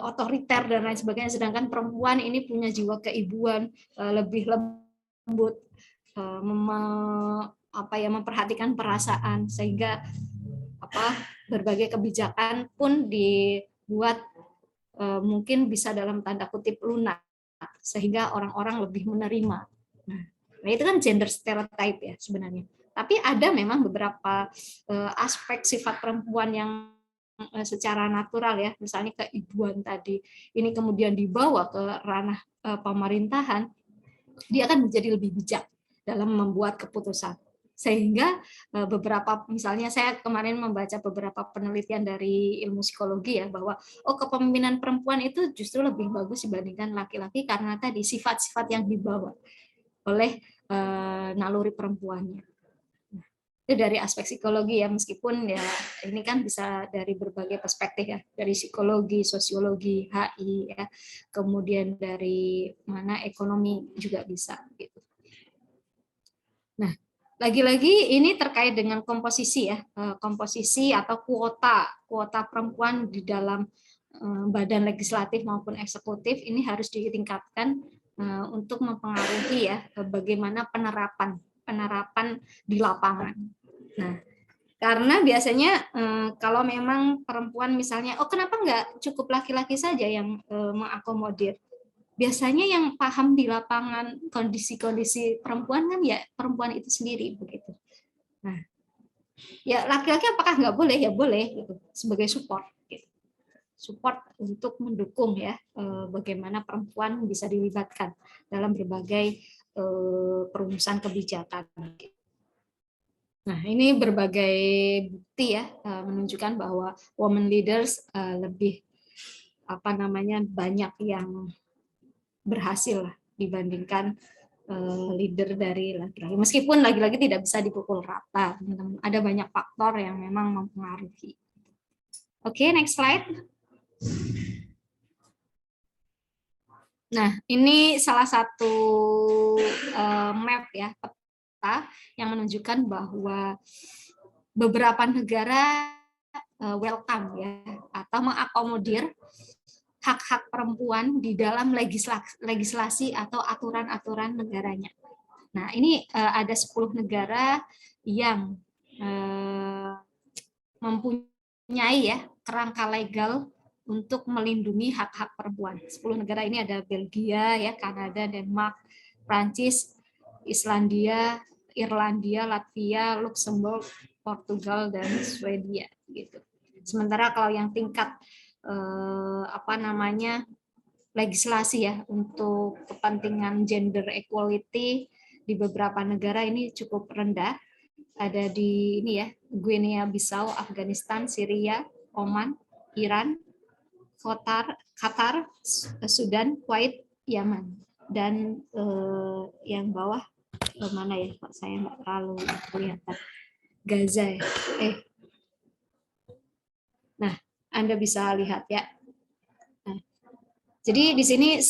otoriter dan lain sebagainya, sedangkan perempuan ini punya jiwa keibuan, lebih lembut, memperhatikan perasaan, sehingga berbagai kebijakan pun dibuat mungkin bisa dalam tanda kutip lunak, sehingga orang-orang lebih menerima. Nah itu kan gender stereotype ya sebenarnya. Tapi ada memang beberapa aspek sifat perempuan yang secara natural ya, misalnya keibuan tadi, ini kemudian dibawa ke ranah pemerintahan, dia akan menjadi lebih bijak dalam membuat keputusan. Sehingga beberapa, misalnya saya kemarin membaca beberapa penelitian dari ilmu psikologi ya, bahwa kepemimpinan perempuan itu justru lebih bagus dibandingkan laki-laki karena tadi sifat-sifat yang dibawa oleh naluri perempuannya. Itu dari aspek psikologi ya, meskipun ya ini kan bisa dari berbagai perspektif ya, dari psikologi, sosiologi, HI ya, kemudian dari mana ekonomi juga bisa gitu. Nah, lagi-lagi ini terkait dengan komposisi ya, komposisi atau kuota perempuan di dalam badan legislatif maupun eksekutif ini harus ditingkatkan untuk mempengaruhi ya bagaimana penerapan di lapangan. Nah, karena biasanya kalau memang perempuan misalnya, kenapa nggak cukup laki-laki saja yang mengakomodir? biasanya yang paham di lapangan kondisi-kondisi perempuan kan ya perempuan itu sendiri begitu. Nah, ya laki-laki apakah nggak boleh? Ya boleh gitu, sebagai support. Gitu. Support untuk mendukung ya bagaimana perempuan bisa dilibatkan dalam berbagai perumusan kebijakan. Nah, ini berbagai bukti ya menunjukkan bahwa women leaders lebih banyak yang berhasil dibandingkan leader dari laki-laki. Meskipun lagi-lagi tidak bisa dipukul rata, teman-teman. Ada banyak faktor yang memang mempengaruhi. Oke, next slide. Nah, ini salah satu map ya, peta yang menunjukkan bahwa beberapa negara welcome ya atau mengakomodir hak-hak perempuan di dalam legislasi atau aturan-aturan negaranya. Nah, ini ada 10 negara yang mempunyai ya kerangka legal untuk melindungi hak-hak perempuan. 10 negara ini ada Belgia, ya, Kanada, Denmark, Prancis, Islandia, Irlandia, Latvia, Luxembourg, Portugal, dan Swedia. Gitu. Sementara kalau yang tingkat legislasi ya untuk kepentingan gender equality di beberapa negara ini cukup rendah. Ada di ini ya, Guinea Bissau, Afghanistan, Syria, Oman, Iran, Qatar, Sudan, Kuwait, Yaman, dan yang bawah mana ya, Pak? Saya nggak terlalu kelihatan. Gaza ya. Nah, Anda bisa lihat ya. Nah, jadi di sini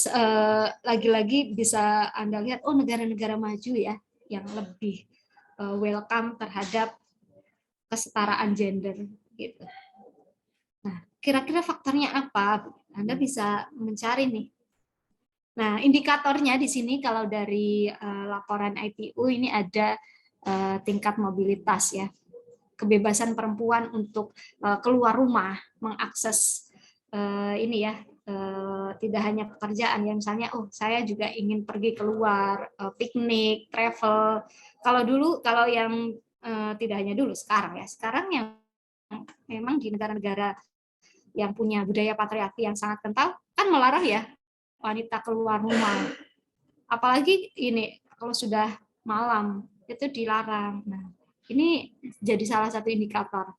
lagi-lagi bisa Anda lihat, oh negara-negara maju ya, yang lebih welcome terhadap kesetaraan gender gitu. Nah, kira-kira faktornya apa? Anda bisa mencari nih. Nah, indikatornya di sini kalau dari laporan IPU ini ada tingkat mobilitas ya. Kebebasan perempuan untuk keluar rumah, mengakses ini ya, tidak hanya pekerjaan ya, misalnya saya juga ingin pergi keluar, piknik, travel. Kalau yang tidak hanya dulu, sekarang yang memang di negara-negara yang punya budaya patriarki yang sangat kental kan melarang ya wanita keluar rumah. Apalagi ini kalau sudah malam itu dilarang. Nah, ini jadi salah satu indikator.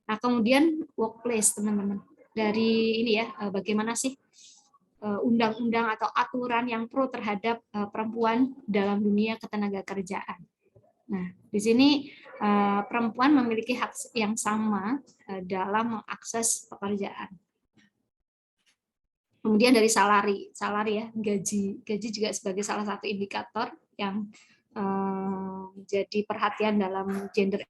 Nah, kemudian workplace, teman-teman. Dari ini ya, bagaimana sih undang-undang atau aturan yang pro terhadap perempuan dalam dunia ketenagakerjaan. Nah, di sini perempuan memiliki hak yang sama dalam mengakses pekerjaan. Kemudian dari salari ya, gaji juga sebagai salah satu indikator yang menjadi perhatian dalam gender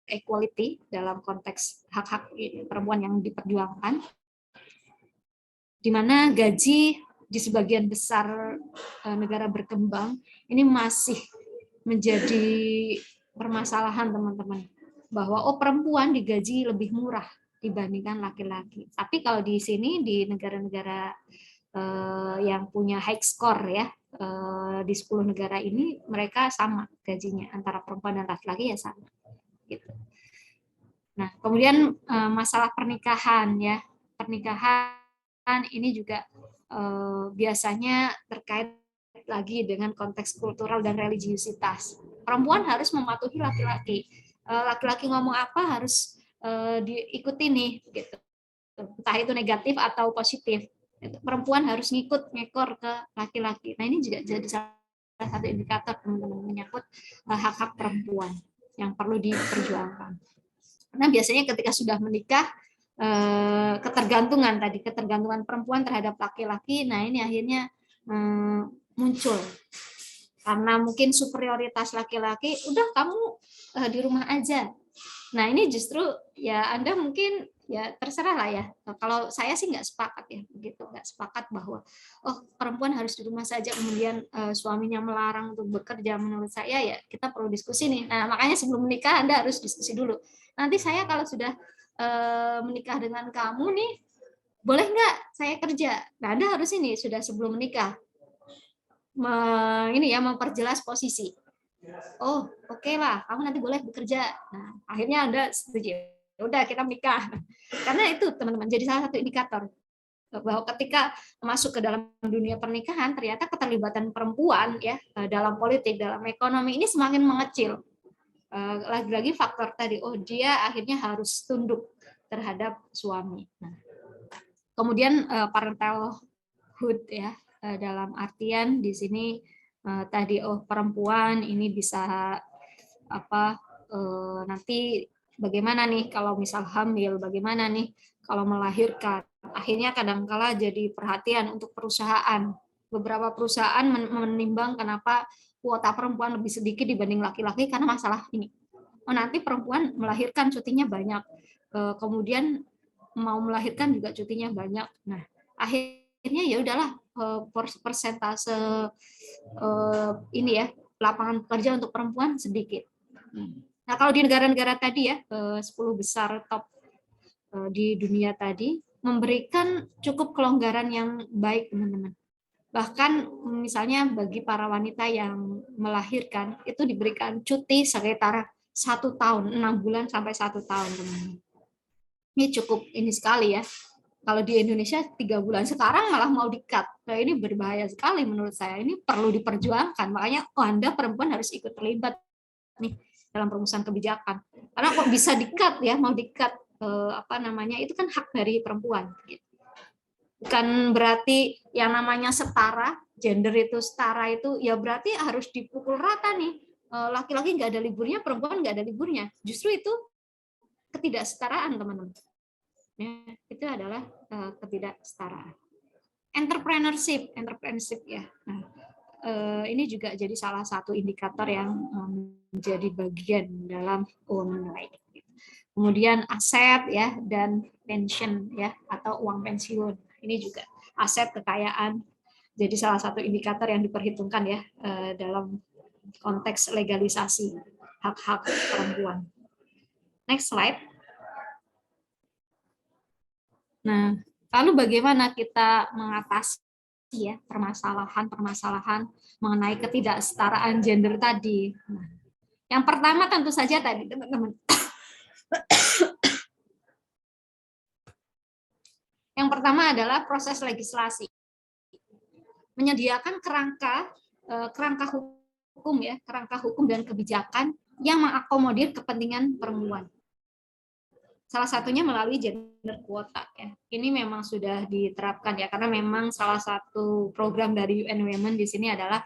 equality dalam konteks hak-hak perempuan yang diperjuangkan, di mana gaji di sebagian besar negara berkembang ini masih menjadi permasalahan, teman-teman, bahwa perempuan digaji lebih murah dibandingkan laki-laki. Tapi kalau di sini di negara-negara yang punya high score ya, di 10 negara ini mereka sama gajinya, antara perempuan dan laki-laki ya sama. Gitu. Nah, kemudian masalah pernikahan ya, pernikahan ini juga biasanya terkait lagi dengan konteks kultural dan religiusitas. Perempuan harus mematuhi laki-laki. Laki-laki ngomong apa harus diikuti nih, gitu. Entah itu negatif atau positif. Perempuan harus ngekor ke laki-laki. Nah, ini juga jadi salah satu indikator, teman-teman, menyangkut hak-hak perempuan yang perlu diperjuangkan. Nah, biasanya ketika sudah menikah, ketergantungan perempuan terhadap laki-laki, nah ini akhirnya muncul karena mungkin superioritas laki-laki, udah kamu di rumah aja. Nah, ini justru ya Anda mungkin ya terserah lah ya. Kalau saya sih nggak sepakat ya, begitu, nggak sepakat bahwa perempuan harus di rumah saja kemudian suaminya melarang untuk bekerja. Menurut saya ya kita perlu diskusi nih. Nah, makanya sebelum menikah Anda harus diskusi dulu. Nanti saya kalau sudah menikah dengan kamu nih, boleh nggak saya kerja? Nah, Anda harus ini sudah sebelum menikah memperjelas posisi. Oh, oke lah, kamu nanti boleh bekerja. Nah, akhirnya Anda setuju. Udah, kita menikah. Karena itu teman-teman jadi salah satu indikator bahwa ketika masuk ke dalam dunia pernikahan ternyata keterlibatan perempuan ya dalam politik, dalam ekonomi ini semakin mengecil. Lagi-lagi faktor tadi, dia akhirnya harus tunduk terhadap suami. Nah, kemudian parentalhood ya, dalam artian di sini tadi perempuan ini bisa nanti bagaimana nih kalau misal hamil, bagaimana nih kalau melahirkan. Akhirnya kadangkala jadi perhatian untuk perusahaan. Beberapa perusahaan menimbang kenapa kuota perempuan lebih sedikit dibanding laki-laki karena masalah ini. Nanti perempuan melahirkan cutinya banyak. Kemudian mau melahirkan juga cutinya banyak. Nah, akhirnya ya udahlah persentase lapangan kerja untuk perempuan sedikit. Nah, kalau di negara-negara tadi ya 10 besar top di dunia tadi memberikan cukup kelonggaran yang baik, teman-teman. Bahkan misalnya bagi para wanita yang melahirkan itu diberikan cuti sekitar 1 tahun, 6 bulan sampai 1 tahun, teman-teman. Ini cukup ini sekali ya. Kalau di Indonesia 3 bulan, sekarang malah mau di-cut. Nah, ini berbahaya sekali menurut saya. Ini perlu diperjuangkan. Makanya Anda perempuan harus ikut terlibat nih dalam perumusan kebijakan. Karena kok bisa di-cut ya, mau di-cut itu kan hak dari perempuan. Bukan berarti yang namanya setara, gender itu setara itu ya berarti harus dipukul rata nih. Laki-laki nggak ada liburnya, perempuan nggak ada liburnya. Justru itu ketidaksetaraan, teman-teman. Ya, itu adalah ketidaksetaraan. Entrepreneurship ya. Nah, ini juga jadi salah satu indikator yang menjadi bagian dalam nilai. Kemudian aset ya dan pension ya atau uang pensiun. Ini juga aset kekayaan. Jadi salah satu indikator yang diperhitungkan ya dalam konteks legalisasi hak-hak perempuan. Next slide. Nah, lalu bagaimana kita mengatasi ya permasalahan mengenai ketidaksetaraan gender tadi? Nah, yang pertama tentu saja tadi teman-teman. Yang pertama adalah proses legislasi. Menyediakan kerangka hukum dan kebijakan yang mengakomodir kepentingan perempuan. Salah satunya melalui gender quota ya. Ini memang sudah diterapkan ya karena memang salah satu program dari UN Women di sini adalah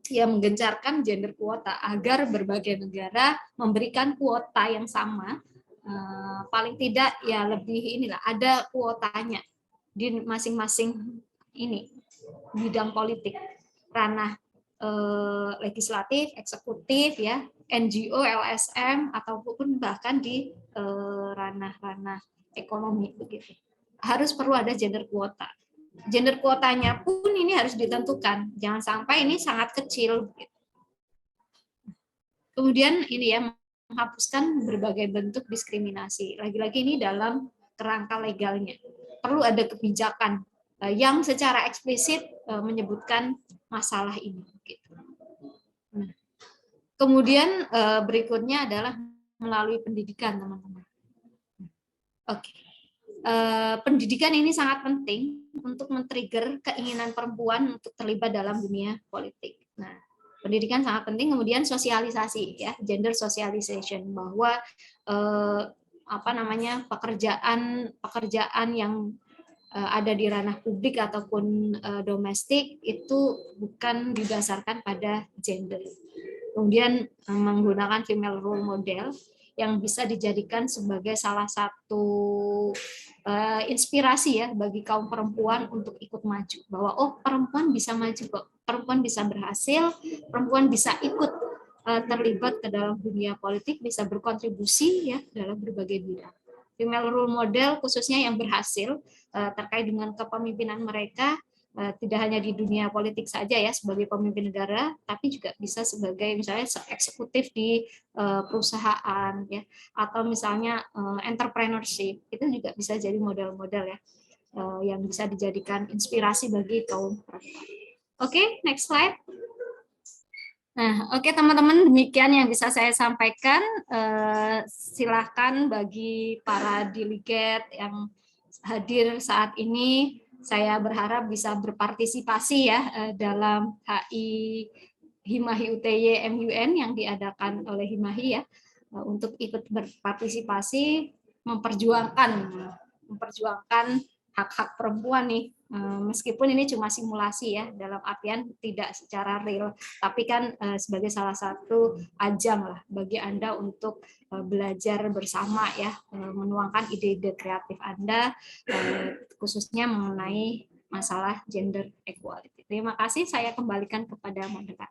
menggencarkan gender quota agar berbagai negara memberikan kuota yang sama, paling tidak ya lebih ada kuotanya di masing-masing bidang politik, ranah legislatif, eksekutif ya, NGO, LSM ataupun bahkan di ranah-ranah ekonomi begitu. Harus perlu ada gender quota. Gender kuotanya pun ini harus ditentukan, jangan sampai ini sangat kecil. Kemudian ini ya menghapuskan berbagai bentuk diskriminasi. Lagi-lagi ini dalam kerangka legalnya. Perlu ada kebijakan yang secara eksplisit menyebutkan masalah ini. Nah, kemudian berikutnya adalah melalui pendidikan, teman-teman. Oke. Pendidikan ini sangat penting untuk men-trigger keinginan perempuan untuk terlibat dalam dunia politik. Nah, pendidikan sangat penting, kemudian sosialisasi ya, gender socialization, bahwa pekerjaan yang ada di ranah publik ataupun domestik itu bukan didasarkan pada gender. Kemudian menggunakan female role model yang bisa dijadikan sebagai salah satu inspirasi ya bagi kaum perempuan untuk ikut maju, bahwa perempuan bisa maju kok, perempuan bisa berhasil, perempuan bisa ikut terlibat ke dalam dunia politik, bisa berkontribusi ya dalam berbagai bidang. Female role model khususnya yang berhasil terkait dengan kepemimpinan mereka tidak hanya di dunia politik saja ya sebagai pemimpin negara, tapi juga bisa sebagai misalnya eksekutif di perusahaan ya, atau misalnya entrepreneurship, itu juga bisa jadi model-model ya yang bisa dijadikan inspirasi bagi kaum perempuan. Oke, next slide. Nah, oke teman-teman, demikian yang bisa saya sampaikan. Silahkan bagi para delegat yang hadir saat ini, saya berharap bisa berpartisipasi ya dalam HI Himahi UTY MUN yang diadakan oleh Himahi ya, untuk ikut berpartisipasi memperjuangkan hak-hak perempuan nih, meskipun ini cuma simulasi ya, dalam artian tidak secara real, tapi kan sebagai salah satu ajang lah bagi Anda untuk belajar bersama ya, menuangkan ide-ide kreatif Anda, khususnya mengenai masalah gender equality. Terima kasih, saya kembalikan kepada moderator.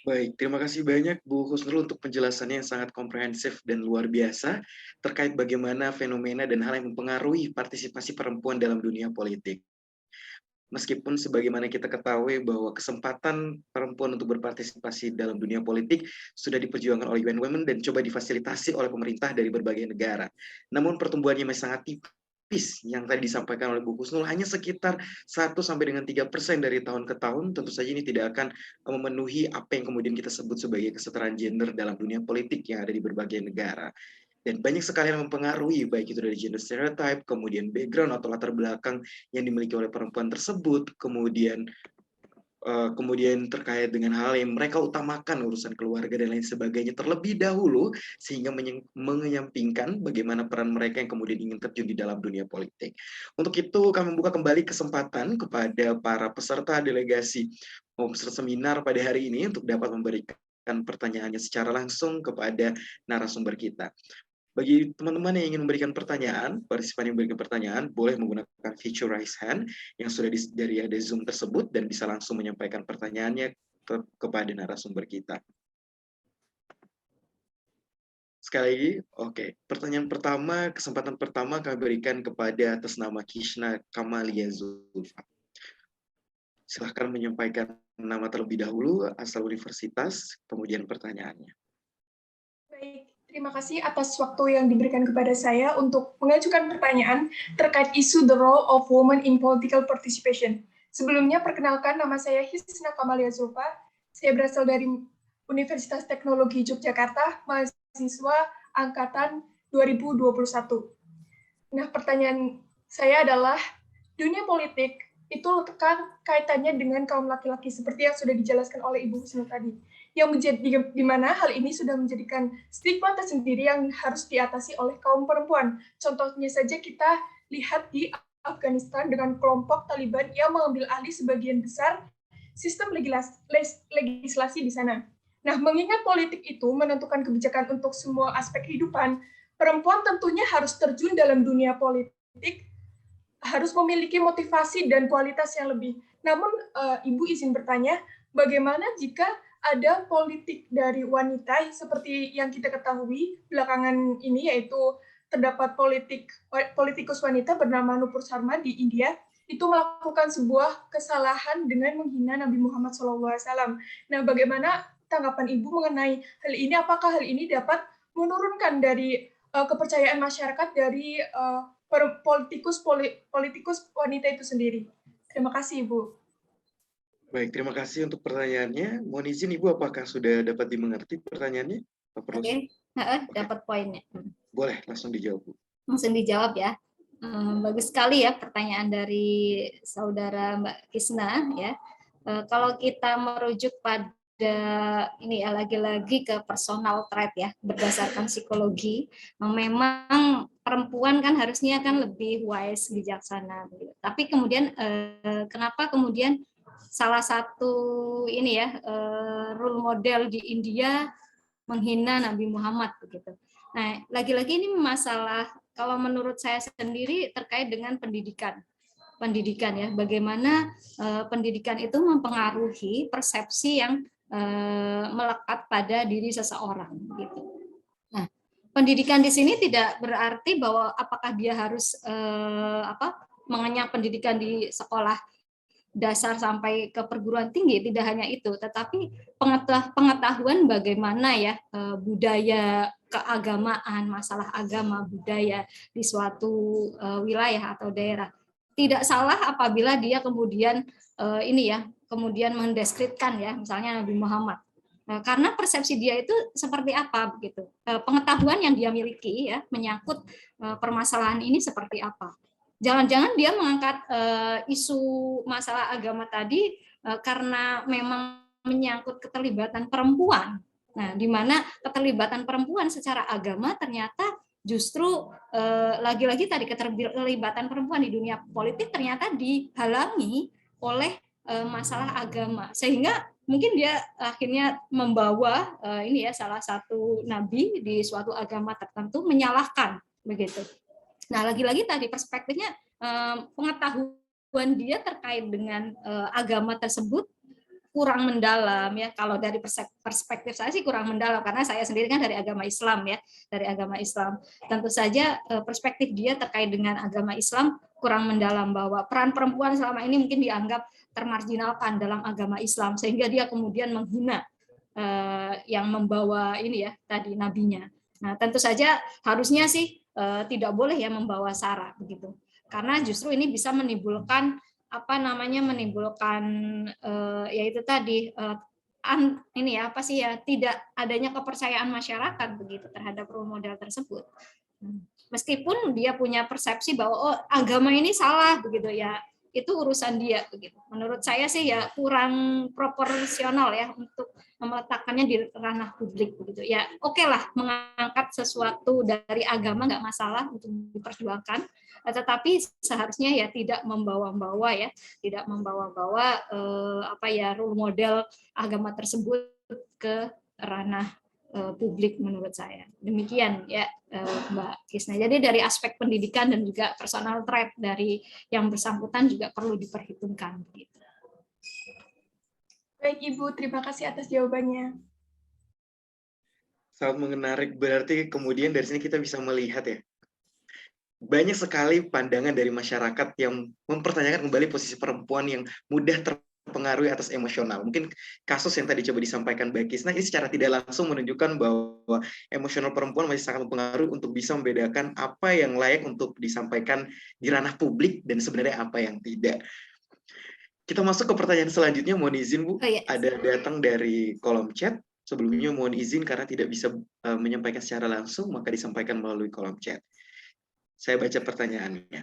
Baik, terima kasih banyak Bu Husnul untuk penjelasannya yang sangat komprehensif dan luar biasa terkait bagaimana fenomena dan hal yang mempengaruhi partisipasi perempuan dalam dunia politik. Meskipun sebagaimana kita ketahui bahwa kesempatan perempuan untuk berpartisipasi dalam dunia politik sudah diperjuangkan oleh UN Women dan coba difasilitasi oleh pemerintah dari berbagai negara. Namun pertumbuhannya masih sangat tipis yang tadi disampaikan oleh Bu Husnul, hanya sekitar 1 sampai dengan 3% dari tahun ke tahun. Tentu saja ini tidak akan memenuhi apa yang kemudian kita sebut sebagai kesetaraan gender dalam dunia politik yang ada di berbagai negara. Dan banyak sekali yang mempengaruhi, baik itu dari gender stereotype, kemudian background atau latar belakang yang dimiliki oleh perempuan tersebut, kemudian terkait dengan hal yang mereka utamakan, urusan keluarga dan lain sebagainya terlebih dahulu, sehingga menyampingkan bagaimana peran mereka yang kemudian ingin terjun di dalam dunia politik. Untuk itu kami membuka kembali kesempatan kepada para peserta delegasi peserta seminar pada hari ini untuk dapat memberikan pertanyaannya secara langsung kepada narasumber kita. Bagi teman-teman yang ingin memberikan pertanyaan, partisipan yang memberikan pertanyaan, boleh menggunakan feature raise hand yang sudah dari ada Zoom tersebut dan bisa langsung menyampaikan pertanyaannya kepada narasumber kita. Sekali lagi, oke. Pertanyaan pertama, kesempatan pertama kami berikan kepada atas nama Kishna Kamalia Zulfa. Silahkan menyampaikan nama terlebih dahulu, asal universitas, kemudian pertanyaannya.
Baik. Terima kasih atas waktu yang diberikan kepada saya untuk mengajukan pertanyaan terkait isu the role of women in political participation. Sebelumnya, perkenalkan nama saya Hisna Kamalia Zulfa. Saya berasal dari Universitas Teknologi Yogyakarta, mahasiswa angkatan 2021. Nah, pertanyaan saya adalah, dunia politik itu letakkan kaitannya dengan kaum laki-laki seperti yang sudah dijelaskan oleh Ibu Husnul tadi. Yang menjadi di mana hal ini sudah menjadikan stigma tersendiri yang harus diatasi oleh kaum perempuan. Contohnya saja kita lihat di Afghanistan dengan kelompok Taliban yang mengambil alih sebagian besar sistem legislasi di sana. Nah, mengingat politik itu menentukan kebijakan untuk semua aspek kehidupan, perempuan tentunya harus terjun dalam dunia politik, harus memiliki motivasi dan kualitas yang lebih. Namun, Ibu izin bertanya, bagaimana jika ada politik dari wanita seperti yang kita ketahui belakangan ini, yaitu terdapat politikus wanita bernama Nupur Sharma di India, itu melakukan sebuah kesalahan dengan menghina Nabi Muhammad SAW. Nah, bagaimana tanggapan Ibu mengenai hal ini? Apakah hal ini dapat menurunkan dari kepercayaan masyarakat dari politikus wanita itu sendiri? Terima kasih, Ibu.
Baik, terima kasih untuk pertanyaannya. Mohon izin Ibu, apakah sudah dapat dimengerti pertanyaannya?
Oke, dapat poinnya.
Boleh, langsung dijawab, Bu.
Langsung dijawab ya. Bagus sekali ya pertanyaan dari saudara Mbak Kisna ya. Kalau kita merujuk pada ini ya, lagi-lagi ke personal trait ya, berdasarkan psikologi, memang perempuan kan harusnya kan lebih wise, bijaksana. Tapi kemudian kenapa kemudian salah satu ini ya role model di India menghina Nabi Muhammad begitu. Nah, lagi-lagi ini masalah kalau menurut saya sendiri terkait dengan pendidikan. Pendidikan ya, bagaimana pendidikan itu mempengaruhi persepsi yang melekat pada diri seseorang gitu. Nah, pendidikan di sini tidak berarti bahwa apakah dia harus mengenyam pendidikan di sekolah dasar sampai ke perguruan tinggi, tidak hanya itu, tetapi pengetahuan bagaimana ya budaya keagamaan, masalah agama, budaya di suatu wilayah atau daerah. Tidak salah apabila dia kemudian kemudian mendeskripsikan ya, misalnya Nabi Muhammad. Karena persepsi dia itu seperti apa begitu, pengetahuan yang dia miliki ya menyangkut permasalahan ini seperti apa. Jangan-jangan dia mengangkat isu masalah agama tadi karena memang menyangkut keterlibatan perempuan. Nah, di mana keterlibatan perempuan secara agama ternyata justru lagi-lagi tadi keterlibatan perempuan di dunia politik ternyata dihalangi oleh masalah agama, sehingga mungkin dia akhirnya membawa salah satu nabi di suatu agama tertentu menyalahkan begitu. Nah, lagi-lagi tadi perspektifnya pengetahuan dia terkait dengan agama tersebut kurang mendalam ya. Kalau dari perspektif saya sih kurang mendalam, karena saya sendiri kan dari agama Islam ya, dari agama Islam. Tentu saja perspektif dia terkait dengan agama Islam kurang mendalam, bahwa peran perempuan selama ini mungkin dianggap termarginalkan dalam agama Islam, sehingga dia kemudian menghina yang membawa tadi nabinya. Nah, tentu saja harusnya sih tidak boleh ya membawa sara begitu, karena justru ini bisa menimbulkan menimbulkan yaitu tadi tidak adanya kepercayaan masyarakat begitu terhadap role model tersebut. Meskipun dia punya persepsi bahwa agama ini salah begitu ya, itu urusan dia begitu. Menurut saya sih ya kurang proporsional ya untuk meletakkannya di ranah publik begitu. Ya oke lah, mengangkat sesuatu dari agama nggak masalah untuk diperjuangkan, tetapi seharusnya ya tidak membawa-bawa role model agama tersebut ke ranah publik menurut saya. Demikian ya Mbak Kisna. Jadi dari aspek pendidikan dan juga personal trait dari yang bersangkutan juga perlu diperhitungkan.
Baik Ibu, terima kasih atas jawabannya.
Sangat menarik, berarti kemudian dari sini kita bisa melihat ya, banyak sekali pandangan dari masyarakat yang mempertanyakan kembali posisi perempuan yang mudah terpengaruhi atas emosional. Mungkin kasus yang tadi coba disampaikan Mbak Kisna ini secara tidak langsung menunjukkan bahwa emosional perempuan masih sangat mempengaruhi untuk bisa membedakan apa yang layak untuk disampaikan di ranah publik dan sebenarnya apa yang tidak. Kita masuk ke pertanyaan selanjutnya, mohon izin Bu, ada datang dari kolom chat. Sebelumnya mohon izin karena tidak bisa menyampaikan secara langsung, maka disampaikan melalui kolom chat. Saya baca pertanyaannya.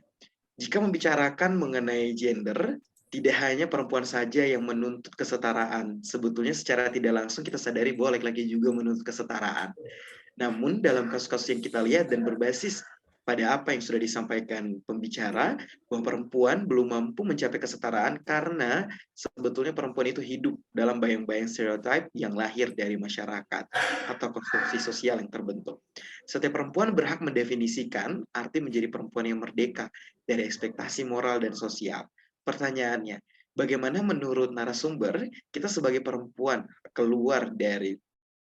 Jika membicarakan mengenai gender, tidak hanya perempuan saja yang menuntut kesetaraan. Sebetulnya secara tidak langsung kita sadari bahwa laki-laki juga menuntut kesetaraan. Namun dalam kasus-kasus yang kita lihat dan berbasis pada apa yang sudah disampaikan pembicara, bahwa perempuan belum mampu mencapai kesetaraan karena sebetulnya perempuan itu hidup dalam bayang-bayang stereotip yang lahir dari masyarakat atau konstruksi sosial yang terbentuk. Setiap perempuan berhak mendefinisikan arti menjadi perempuan yang merdeka dari ekspektasi moral dan sosial. Pertanyaannya, bagaimana menurut narasumber kita sebagai perempuan keluar dari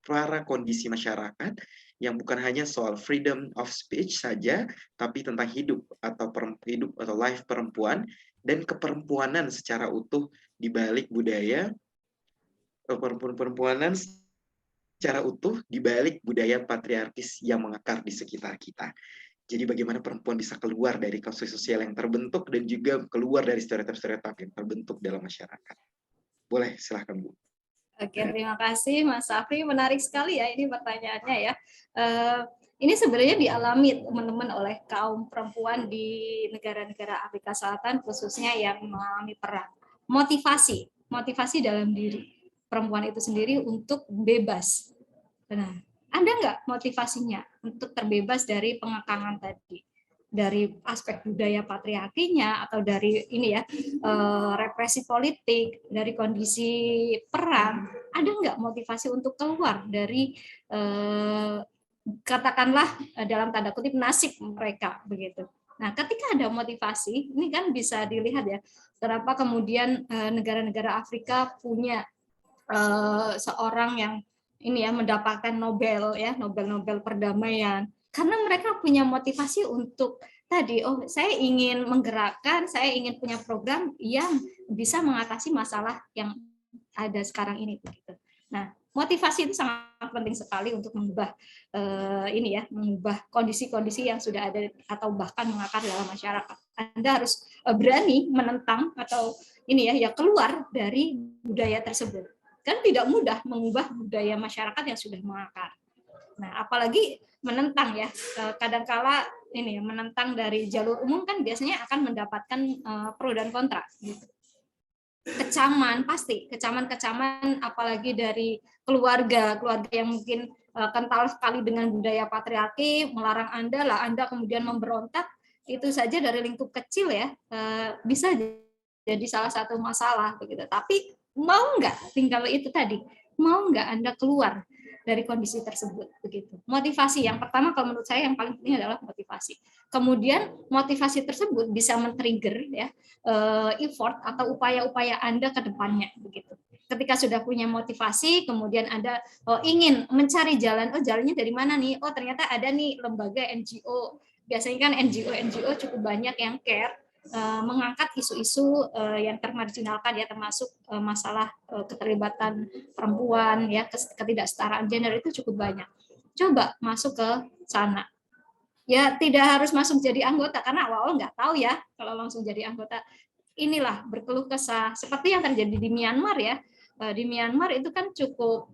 para kondisi masyarakat yang bukan hanya soal freedom of speech saja, tapi tentang hidup atau life perempuan dan keperempuanan secara utuh di balik budaya perempuanan secara utuh di balik budaya patriarkis yang mengakar di sekitar kita. Jadi bagaimana perempuan bisa keluar dari konstruksi sosial yang terbentuk dan juga keluar dari stereotip-stereotip yang terbentuk dalam masyarakat. Boleh, silahkan Bu.
Oke, terima kasih Mas Safri. Menarik sekali ya ini pertanyaannya ya. Ini sebenarnya dialami teman-teman oleh kaum perempuan di negara-negara Afrika Selatan, khususnya yang mengalami perang. Motivasi dalam diri perempuan itu sendiri untuk bebas. Nah, ada nggak motivasinya untuk terbebas dari pengekangan tadi? Dari aspek budaya patriarkinya atau dari represi politik, dari kondisi perang, ada nggak motivasi untuk keluar dari katakanlah dalam tanda kutip nasib mereka begitu. Nah, ketika ada motivasi, ini kan bisa dilihat ya, kenapa kemudian negara-negara Afrika punya seorang yang mendapatkan Nobel perdamaian. Karena mereka punya motivasi untuk tadi, oh saya ingin menggerakkan, saya ingin punya program yang bisa mengatasi masalah yang ada sekarang ini. Begitu. Nah, motivasi itu sangat penting sekali untuk mengubah mengubah kondisi-kondisi yang sudah ada atau bahkan mengakar dalam masyarakat. Anda harus berani menentang atau keluar dari budaya tersebut. Kan tidak mudah mengubah budaya masyarakat yang sudah mengakar. Nah, apalagi menentang ya, kadangkala menentang dari jalur umum kan biasanya akan mendapatkan pro dan kontra. Gitu. Kecaman apalagi dari keluarga yang mungkin kental sekali dengan budaya patriarki, melarang Anda kemudian memberontak, itu saja dari lingkup kecil ya bisa jadi salah satu masalah begitu. Tapi mau nggak Anda keluar dari kondisi tersebut begitu. Motivasi yang pertama kalau menurut saya yang paling penting adalah motivasi. Kemudian motivasi tersebut bisa men-trigger ya effort atau upaya-upaya Anda ke depannya begitu. Ketika sudah punya motivasi, kemudian Anda ingin mencari jalannya dari mana nih? Oh, ternyata ada nih lembaga NGO. Biasanya kan NGO cukup banyak yang care mengangkat isu-isu yang termarginalkan ya, termasuk masalah keterlibatan perempuan ya, ketidaksetaraan gender itu cukup banyak. Coba masuk ke sana. Ya tidak harus masuk jadi anggota karena awal-awal nggak tahu ya kalau langsung jadi anggota. Inilah berkeluh kesah seperti yang terjadi di Myanmar ya. Di Myanmar itu kan cukup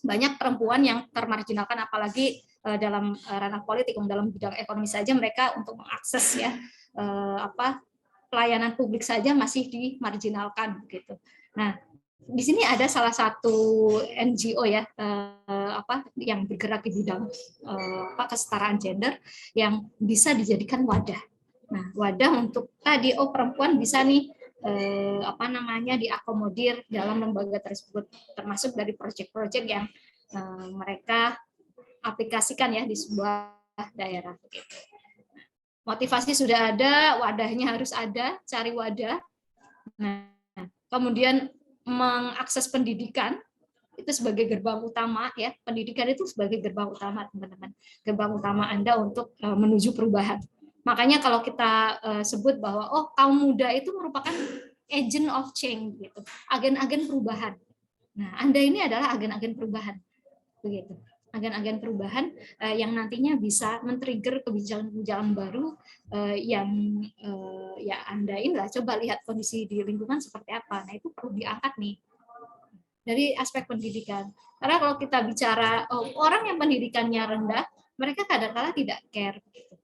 banyak perempuan yang termarginalkan, apalagi dalam ranah politik, dalam bidang ekonomi saja mereka untuk mengakses ya pelayanan publik saja masih dimarginalkan gitu. Nah, di sini ada salah satu NGO ya yang bergerak di bidang kesetaraan gender yang bisa dijadikan wadah. Nah, wadah untuk tadi perempuan bisa nih diakomodir dalam lembaga tersebut, termasuk dari proyek-proyek yang mereka aplikasikan ya di sebuah daerah. Motivasi sudah ada, wadahnya harus ada, cari wadah. Nah, kemudian mengakses pendidikan itu sebagai gerbang utama ya. Pendidikan itu sebagai gerbang utama, teman-teman. Gerbang utama Anda untuk menuju perubahan. Makanya kalau kita sebut bahwa kaum muda itu merupakan agent of change gitu. Agen-agen perubahan. Nah, Anda ini adalah agen-agen perubahan. Begitu. Agen-agen perubahan yang nantinya bisa men-trigger kebijakan-kebijakan baru yang Anda coba lihat kondisi di lingkungan seperti apa. Nah, itu perlu diangkat nih dari aspek pendidikan. Karena kalau kita bicara orang yang pendidikannya rendah, mereka kadang-kala tidak care gitu.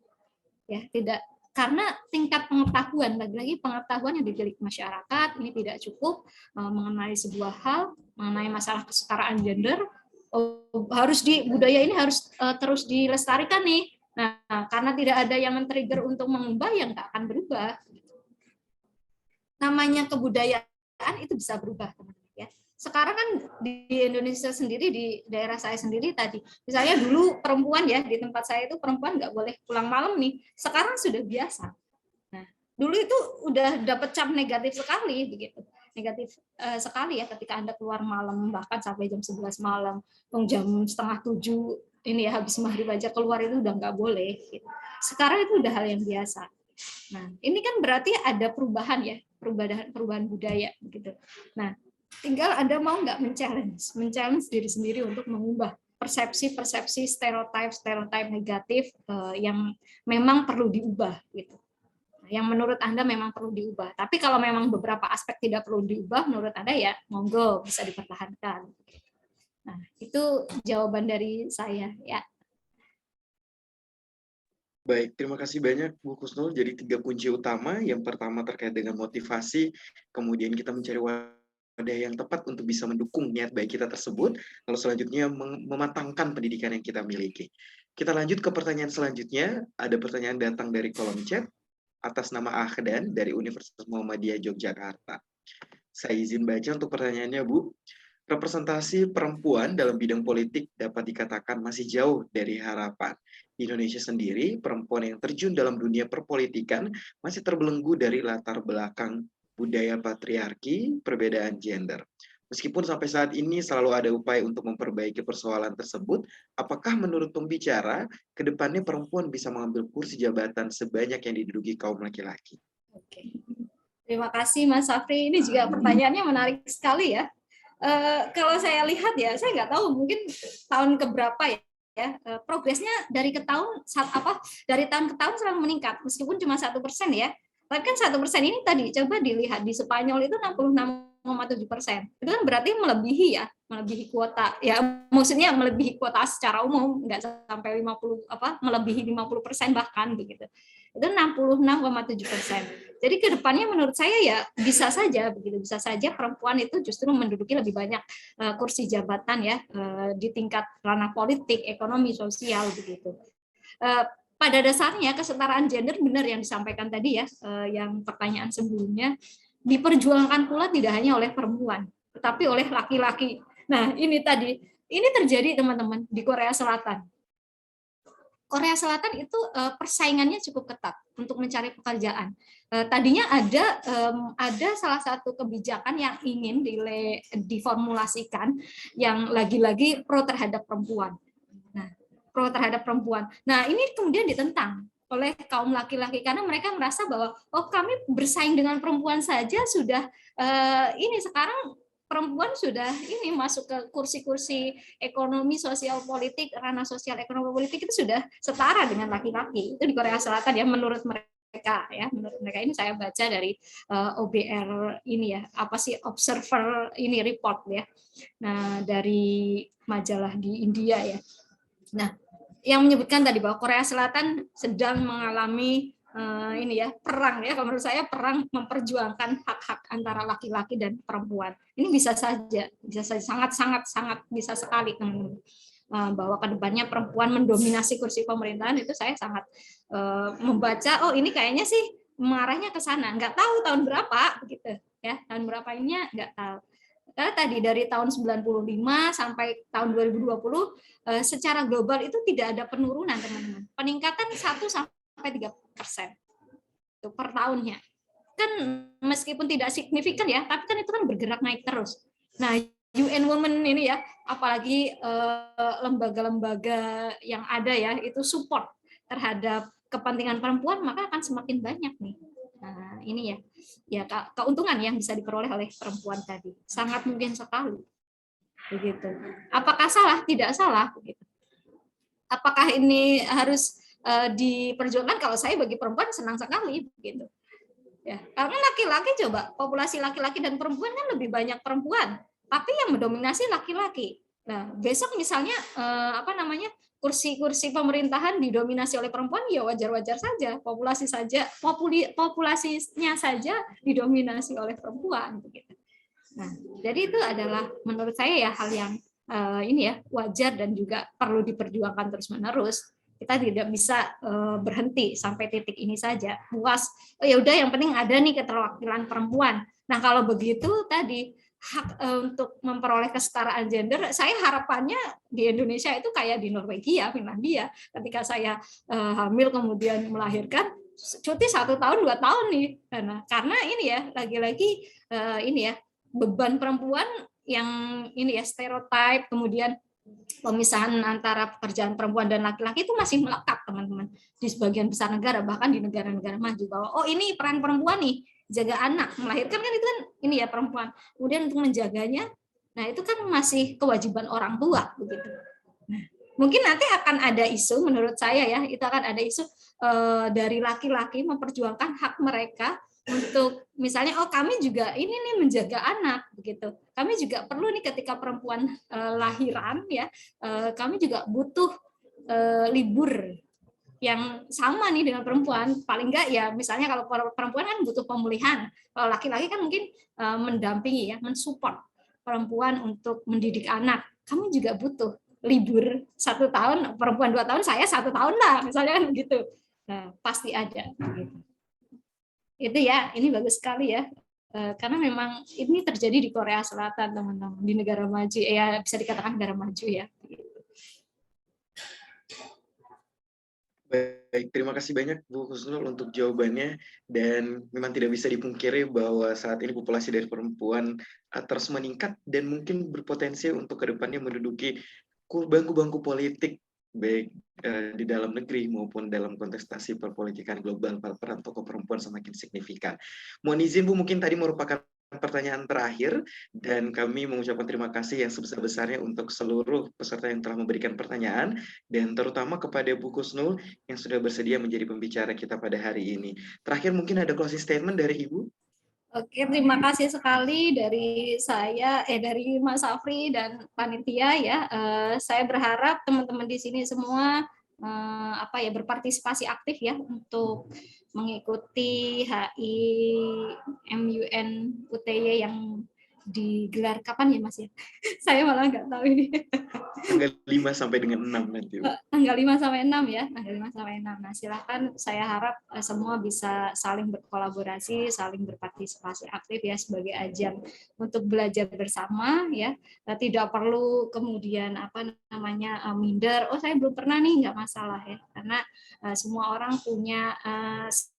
Ya, tidak, karena tingkat pengetahuan, lagi-lagi pengetahuan yang dimiliki masyarakat ini tidak cukup mengenai sebuah hal, mengenai masalah kesetaraan gender. Budaya ini harus terus dilestarikan nih. Nah, karena tidak ada yang men-trigger untuk mengubah, yang nggak akan berubah. Namanya kebudayaan itu bisa berubah, teman-teman ya. Sekarang kan di Indonesia sendiri, di daerah saya sendiri tadi, misalnya dulu perempuan ya, di tempat saya itu perempuan nggak boleh pulang malam nih. Sekarang sudah biasa. Nah, dulu itu udah dapat cap negatif sekali begitu. Negatif sekali ya ketika Anda keluar malam, bahkan sampai jam 11 malam, jam 6:30 ini ya habis maghrib aja keluar itu udah nggak boleh. Gitu. Sekarang itu udah hal yang biasa. Nah, ini kan berarti ada perubahan ya, perubahan budaya gitu. Nah, tinggal Anda mau nggak men-challenge diri sendiri untuk mengubah persepsi stereotip negatif yang memang perlu diubah gitu. Yang menurut Anda memang perlu diubah. Tapi kalau memang beberapa aspek tidak perlu diubah, menurut Anda ya monggo bisa dipertahankan. Nah, itu jawaban dari saya ya.
Baik, terima kasih banyak Bu Kusnul. Jadi 3 kunci utama. Yang pertama terkait dengan motivasi, kemudian kita mencari wadah yang tepat untuk bisa mendukung niat baik kita tersebut, lalu selanjutnya mematangkan pendidikan yang kita miliki. Kita lanjut ke pertanyaan selanjutnya. Ada pertanyaan datang dari kolom chat atas nama Ahdan dari Universitas Muhammadiyah Yogyakarta. Saya izin baca untuk pertanyaannya, Bu. Representasi perempuan dalam bidang politik dapat dikatakan masih jauh dari harapan. Di Indonesia sendiri, perempuan yang terjun dalam dunia perpolitikan masih terbelenggu dari latar belakang budaya patriarki, perbedaan gender. Meskipun sampai saat ini selalu ada upaya untuk memperbaiki persoalan tersebut, apakah menurut pembicara, ke depannya perempuan bisa mengambil kursi jabatan sebanyak yang diduduki kaum laki-laki?
Oke. Terima kasih Mas Safri. Ini juga pertanyaannya menarik sekali ya. Kalau saya lihat ya, saya nggak tahu mungkin tahun keberapa ya, progresnya dari tahun ke tahun selalu meningkat, meskipun cuma 1% ya. Tapi kan 1% ini tadi coba dilihat di Spanyol itu 66,7%. Itu kan berarti melebihi kuota. Ya maksudnya melebihi kuota secara umum, nggak sampai 50 melebihi 50% bahkan begitu. Itu 66,7%. Jadi ke depannya menurut saya ya bisa saja perempuan itu justru menduduki lebih banyak kursi jabatan ya di tingkat ranah politik, ekonomi, sosial begitu. Pada dasarnya kesetaraan gender benar yang disampaikan tadi ya, yang pertanyaan sebelumnya, diperjuangkan pula tidak hanya oleh perempuan, tetapi oleh laki-laki. Nah ini terjadi teman-teman di Korea Selatan. Korea Selatan itu persaingannya cukup ketat untuk mencari pekerjaan. Tadinya ada salah satu kebijakan yang ingin diformulasikan yang lagi-lagi pro terhadap perempuan. Nah, ini kemudian ditentang oleh kaum laki-laki karena mereka merasa bahwa kami bersaing dengan perempuan saja sudah ini sekarang perempuan sudah ini masuk ke kursi-kursi ekonomi sosial politik, ranah sosial ekonomi politik itu sudah setara dengan laki-laki. Itu di Korea Selatan ya menurut mereka ini saya baca dari OBR ini ya, Observer ini report ya. Nah, dari majalah di India ya. Nah, yang menyebutkan tadi bahwa Korea Selatan sedang mengalami perang ya, kalau menurut saya perang memperjuangkan hak-hak antara laki-laki dan perempuan. Ini bisa saja sangat bisa sekali teman-teman, bahwa kedepannya perempuan mendominasi kursi pemerintahan. Itu saya sangat membaca ini kayaknya sih mengarahnya ke sana. Nggak tahu tahun berapa begitu ya, tahun berapa ini nggak tahu. Karena tadi dari tahun 95 sampai tahun 2020 secara global itu tidak ada penurunan teman-teman, peningkatan 1-3% per tahunnya. Kan meskipun tidak signifikan ya, tapi kan itu kan bergerak naik terus. Nah, UN Women ini ya, apalagi lembaga-lembaga yang ada ya, itu support terhadap kepentingan perempuan, maka akan semakin banyak nih. Nah, ini ya keuntungan yang bisa diperoleh oleh perempuan tadi. Sangat mungkin sekali. Begitu. Apakah salah? Tidak salah. Begitu. Apakah ini harus diperjuangkan? Kalau saya bagi perempuan senang sekali begitu. Ya, karena laki-laki coba populasi laki-laki dan perempuan kan lebih banyak perempuan, tapi yang mendominasi laki-laki. Nah, besok misalnya kursi-kursi pemerintahan didominasi oleh perempuan, ya wajar-wajar saja, populasinya saja didominasi oleh perempuan begitu. Nah, jadi itu adalah menurut saya ya hal yang wajar dan juga perlu diperjuangkan terus-menerus. Kita tidak bisa berhenti sampai titik ini saja. Puas, ya udah yang penting ada nih keterwakilan perempuan. Nah, kalau begitu tadi hak untuk memperoleh kesetaraan gender, saya harapannya di Indonesia itu kayak di Norwegia, Finlandia. Ketika saya hamil kemudian melahirkan, cuti 1 tahun 2 tahun nih. Karena ini ya lagi-lagi beban perempuan yang ini ya stereotip, kemudian pemisahan antara pekerjaan perempuan dan laki-laki itu masih melekat teman-teman di sebagian besar negara, bahkan di negara-negara maju, bahwa ini peran perempuan nih, jaga anak, melahirkan kan itu kan ini ya perempuan, kemudian untuk menjaganya, nah itu kan masih kewajiban orang tua begitu. Nah, mungkin nanti akan ada isu, menurut saya ya, itu akan ada isu dari laki-laki memperjuangkan hak mereka untuk misalnya kami juga ini nih menjaga anak begitu. Kami juga perlu nih ketika perempuan lahiran ya, kami juga butuh libur yang sama nih dengan perempuan. Paling enggak ya misalnya kalau perempuan kan butuh pemulihan. Kalau laki-laki kan mungkin mendampingi ya, mensupport perempuan untuk mendidik anak. Kami juga butuh libur 1 tahun, perempuan 2 tahun, saya 1 tahun lah misalnya kan gitu. Nah, pasti ada gitu. Itu ya, ini bagus sekali ya, karena memang ini terjadi di Korea Selatan teman-teman, di negara maju ya, bisa dikatakan negara maju ya.
Baik, terima kasih banyak Bu Husnul untuk jawabannya, dan memang tidak bisa dipungkiri bahwa saat ini populasi dari perempuan terus meningkat dan mungkin berpotensi untuk kedepannya menduduki bangku-bangku politik, baik di dalam negeri maupun dalam kontestasi perpolitikan global. Peran tokoh perempuan semakin signifikan. Mohon izin Bu, mungkin tadi merupakan pertanyaan terakhir, dan kami mengucapkan terima kasih yang sebesar-besarnya untuk seluruh peserta yang telah memberikan pertanyaan, dan terutama kepada Bu Husnul yang sudah bersedia menjadi pembicara kita pada hari ini. Terakhir mungkin ada closing statement dari Ibu?
Oke, terima kasih sekali dari saya, dari Mas Safri dan panitia ya. Saya berharap teman-teman di sini semua berpartisipasi aktif ya untuk mengikuti HI MUN UTY yang digelar kapan ya Mas ya? Saya malah nggak tahu ini.
Tanggal 5 sampai dengan 6 nanti.
Tanggal 5 sampai 6 ya, tanggal 5 sampai 6. Nah, silakan, saya harap semua bisa saling berkolaborasi, saling berpartisipasi aktif ya sebagai ajang untuk belajar bersama ya. Tidak perlu kemudian minder, oh saya belum pernah nih, nggak masalah ya. Karena semua orang punya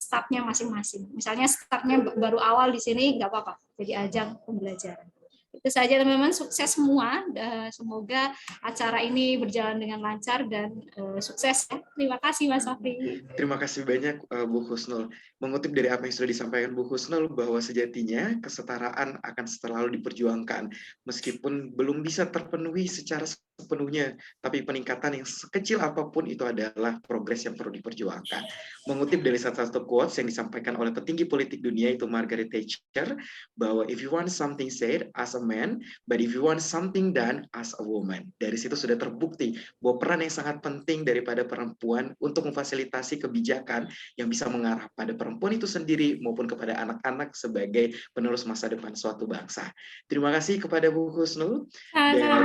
startnya masing-masing. Misalnya startnya baru awal di sini nggak apa-apa, jadi ajang pembelajaran. Itu saja teman-teman, sukses semua. Semoga acara ini berjalan dengan lancar dan sukses. Terima kasih Mas Safri.
Terima kasih banyak Bu Husnul. Mengutip dari apa yang sudah disampaikan Bu Husnul, bahwa sejatinya kesetaraan akan selalu diperjuangkan meskipun belum bisa terpenuhi secara sepenuhnya, tapi peningkatan yang sekecil apapun itu adalah progres yang perlu diperjuangkan. Mengutip dari satu quotes yang disampaikan oleh petinggi politik dunia, itu Margaret Thatcher, bahwa if you want something said as a man, but if you want something done as a woman. Dari situ sudah terbukti bahwa peran yang sangat penting daripada perempuan untuk memfasilitasi kebijakan yang bisa mengarah pada perempuan itu sendiri maupun kepada anak-anak sebagai penerus masa depan suatu bangsa. Terima kasih kepada Bu Husnul. Dan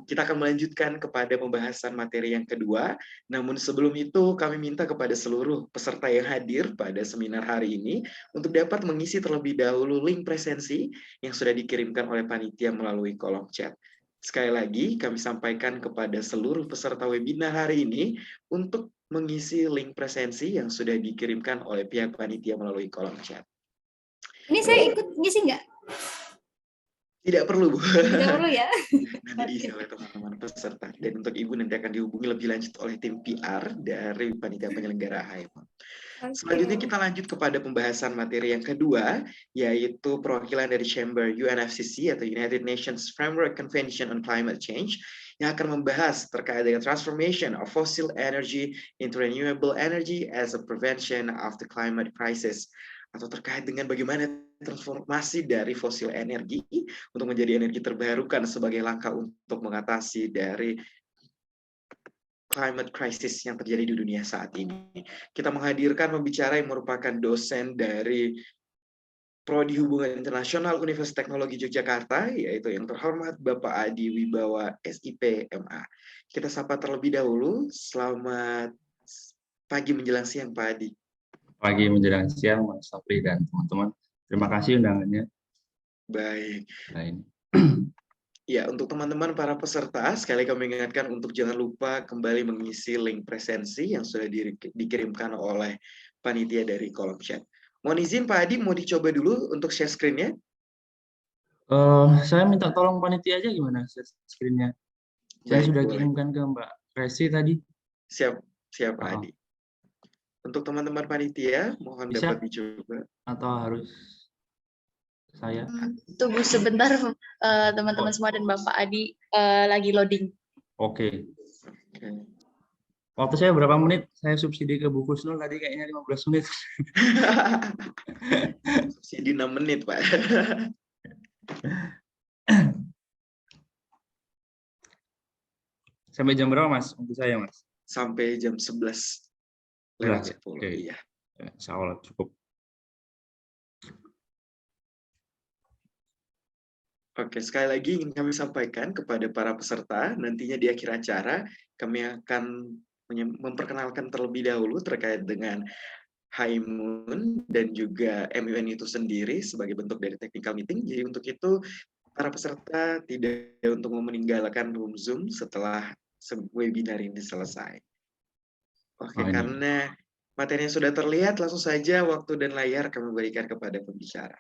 kita akan melanjutkan kepada pembahasan materi yang kedua. Namun sebelum itu kami minta kepada seluruh peserta yang hadir pada seminar hari ini untuk dapat mengisi terlebih dahulu link presensi yang sudah dikirimkan oleh panitia melalui kolom chat. Sekali lagi kami sampaikan kepada seluruh peserta webinar hari ini untuk mengisi link presensi yang sudah dikirimkan oleh pihak panitia melalui kolom chat.
Ini saya ikut ngisi nggak?
Tidak perlu, Bu.
Tidak perlu ya.
Nanti diisi oleh teman-teman peserta. Dan untuk Ibu nanti akan dihubungi lebih lanjut oleh tim PR dari panitia penyelenggara HIMUN. Selanjutnya kita lanjut kepada pembahasan materi yang kedua, yaitu perwakilan dari Chamber UNFCCC atau United Nations Framework Convention on Climate Change yang akan membahas terkait dengan transformation of fossil energy into renewable energy as a prevention of the climate crisis, atau terkait dengan bagaimana transformasi dari fosil energi untuk menjadi energi terbarukan sebagai langkah untuk mengatasi dari climate crisis yang terjadi di dunia saat ini. Kita menghadirkan pembicara yang merupakan dosen dari Prodi Hubungan Internasional Universitas Teknologi Yogyakarta, yaitu yang terhormat Bapak Adi Wibawa, SIP, MA. Kita sapa terlebih dahulu. Selamat pagi menjelang siang, Pak Adi.
Pagi menjelang siang, Mas Safri dan teman-teman. Terima kasih undangannya.
Baik.
Lain.
Ya, untuk teman-teman para peserta, sekali kami ingatkan untuk jangan lupa kembali mengisi link presensi yang sudah dikirimkan oleh panitia dari kolom chat. Mohon izin Pak Adi, mau dicoba dulu untuk share screen-nya?
Saya minta tolong panitia aja gimana share screen-nya. Saya sudah
boleh.
kirimkan ke Mbak Resi tadi.
Siap Pak Adi. Untuk teman-teman panitia, mohon
Bisa?
dapat dicoba.
Atau harus saya?
Tunggu sebentar, teman-teman semua dan Bapak Adi lagi loading.
Oke. Waktu saya berapa menit? Saya subsidi ke Bu Husnul tadi kayaknya 15 menit.
Subsidi 6 menit, Pak.
Sampai jam berapa, Mas? Untuk saya, Mas?
Sampai jam 11 lewat 10.
Okay.
Iya.
Insya Allah cukup.
Oke, sekali lagi ingin kami sampaikan kepada para peserta, nantinya di akhir acara kami akan memperkenalkan terlebih dahulu terkait dengan HIMUN dan juga MUN itu sendiri sebagai bentuk dari technical meeting. Jadi untuk itu para peserta tidak untuk meninggalkan room Zoom setelah webinar ini selesai. Oke,
ini.
karena materinya sudah terlihat, langsung saja waktu dan layar kami berikan kepada pembicara.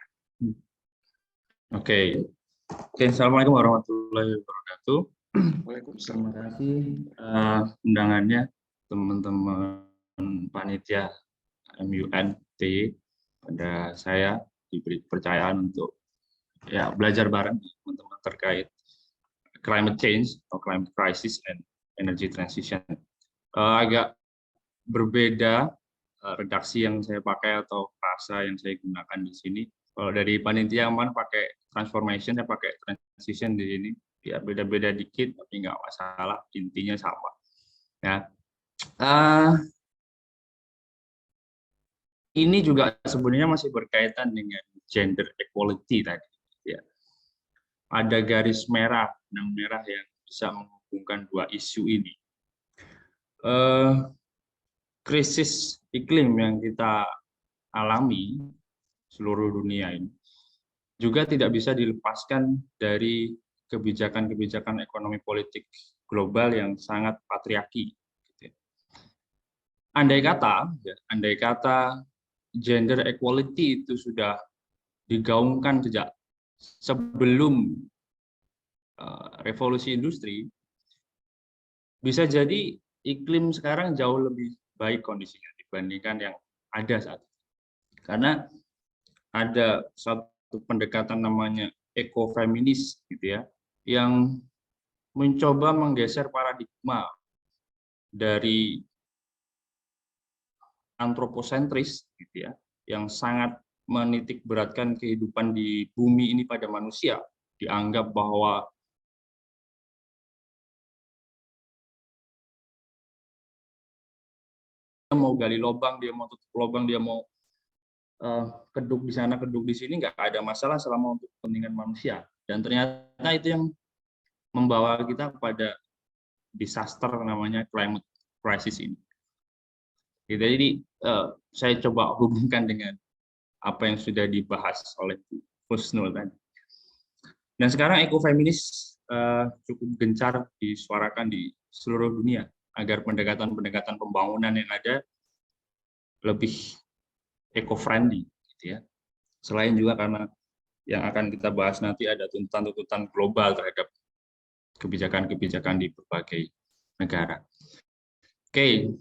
Oke. Assalamualaikum warahmatullahi wabarakatuh.
Waalaikumsalam.
Terima kasih undangannya teman-teman panitia MUNT pada saya diberi kepercayaan untuk ya belajar bareng teman-teman terkait climate change atau climate crisis and energy transition. Agak berbeda redaksi yang saya pakai atau frasa yang saya gunakan di sini. Kalau dari panitia aman pakai transformation, saya pakai transition di sini. Ya beda-beda dikit, tapi nggak masalah. Intinya sama. Ya. Ini juga sebenarnya masih berkaitan dengan gender equality tadi. Ya. Ada garis merah, benang merah yang bisa menghubungkan dua isu ini. Krisis iklim yang kita alami seluruh dunia ini juga tidak bisa dilepaskan dari kebijakan-kebijakan ekonomi politik global yang sangat patriarki. Andai kata gender equality itu sudah digaungkan sejak sebelum revolusi industri, bisa jadi iklim sekarang jauh lebih baik kondisinya dibandingkan yang ada saat ini. Karena ada satu pendekatan namanya ekofeminis gitu ya, yang mencoba menggeser paradigma dari antroposentris gitu ya, yang sangat menitik beratkan kehidupan di bumi ini pada manusia, dianggap bahwa dia mau gali lubang, dia mau tutup lubang, dia mau keduk di sana, keduk di sini, nggak ada masalah selama untuk kepentingan manusia. Dan ternyata itu yang membawa kita kepada disaster namanya climate crisis ini. Jadi saya coba hubungkan dengan apa yang sudah dibahas oleh Husnul tadi. Dan sekarang ekofeminis cukup gencar disuarakan di seluruh dunia agar pendekatan-pendekatan pembangunan yang ada lebih eco-friendly, gitu ya. Selain juga karena yang akan kita bahas nanti ada tuntutan-tuntutan global terhadap kebijakan-kebijakan di berbagai negara. Oke,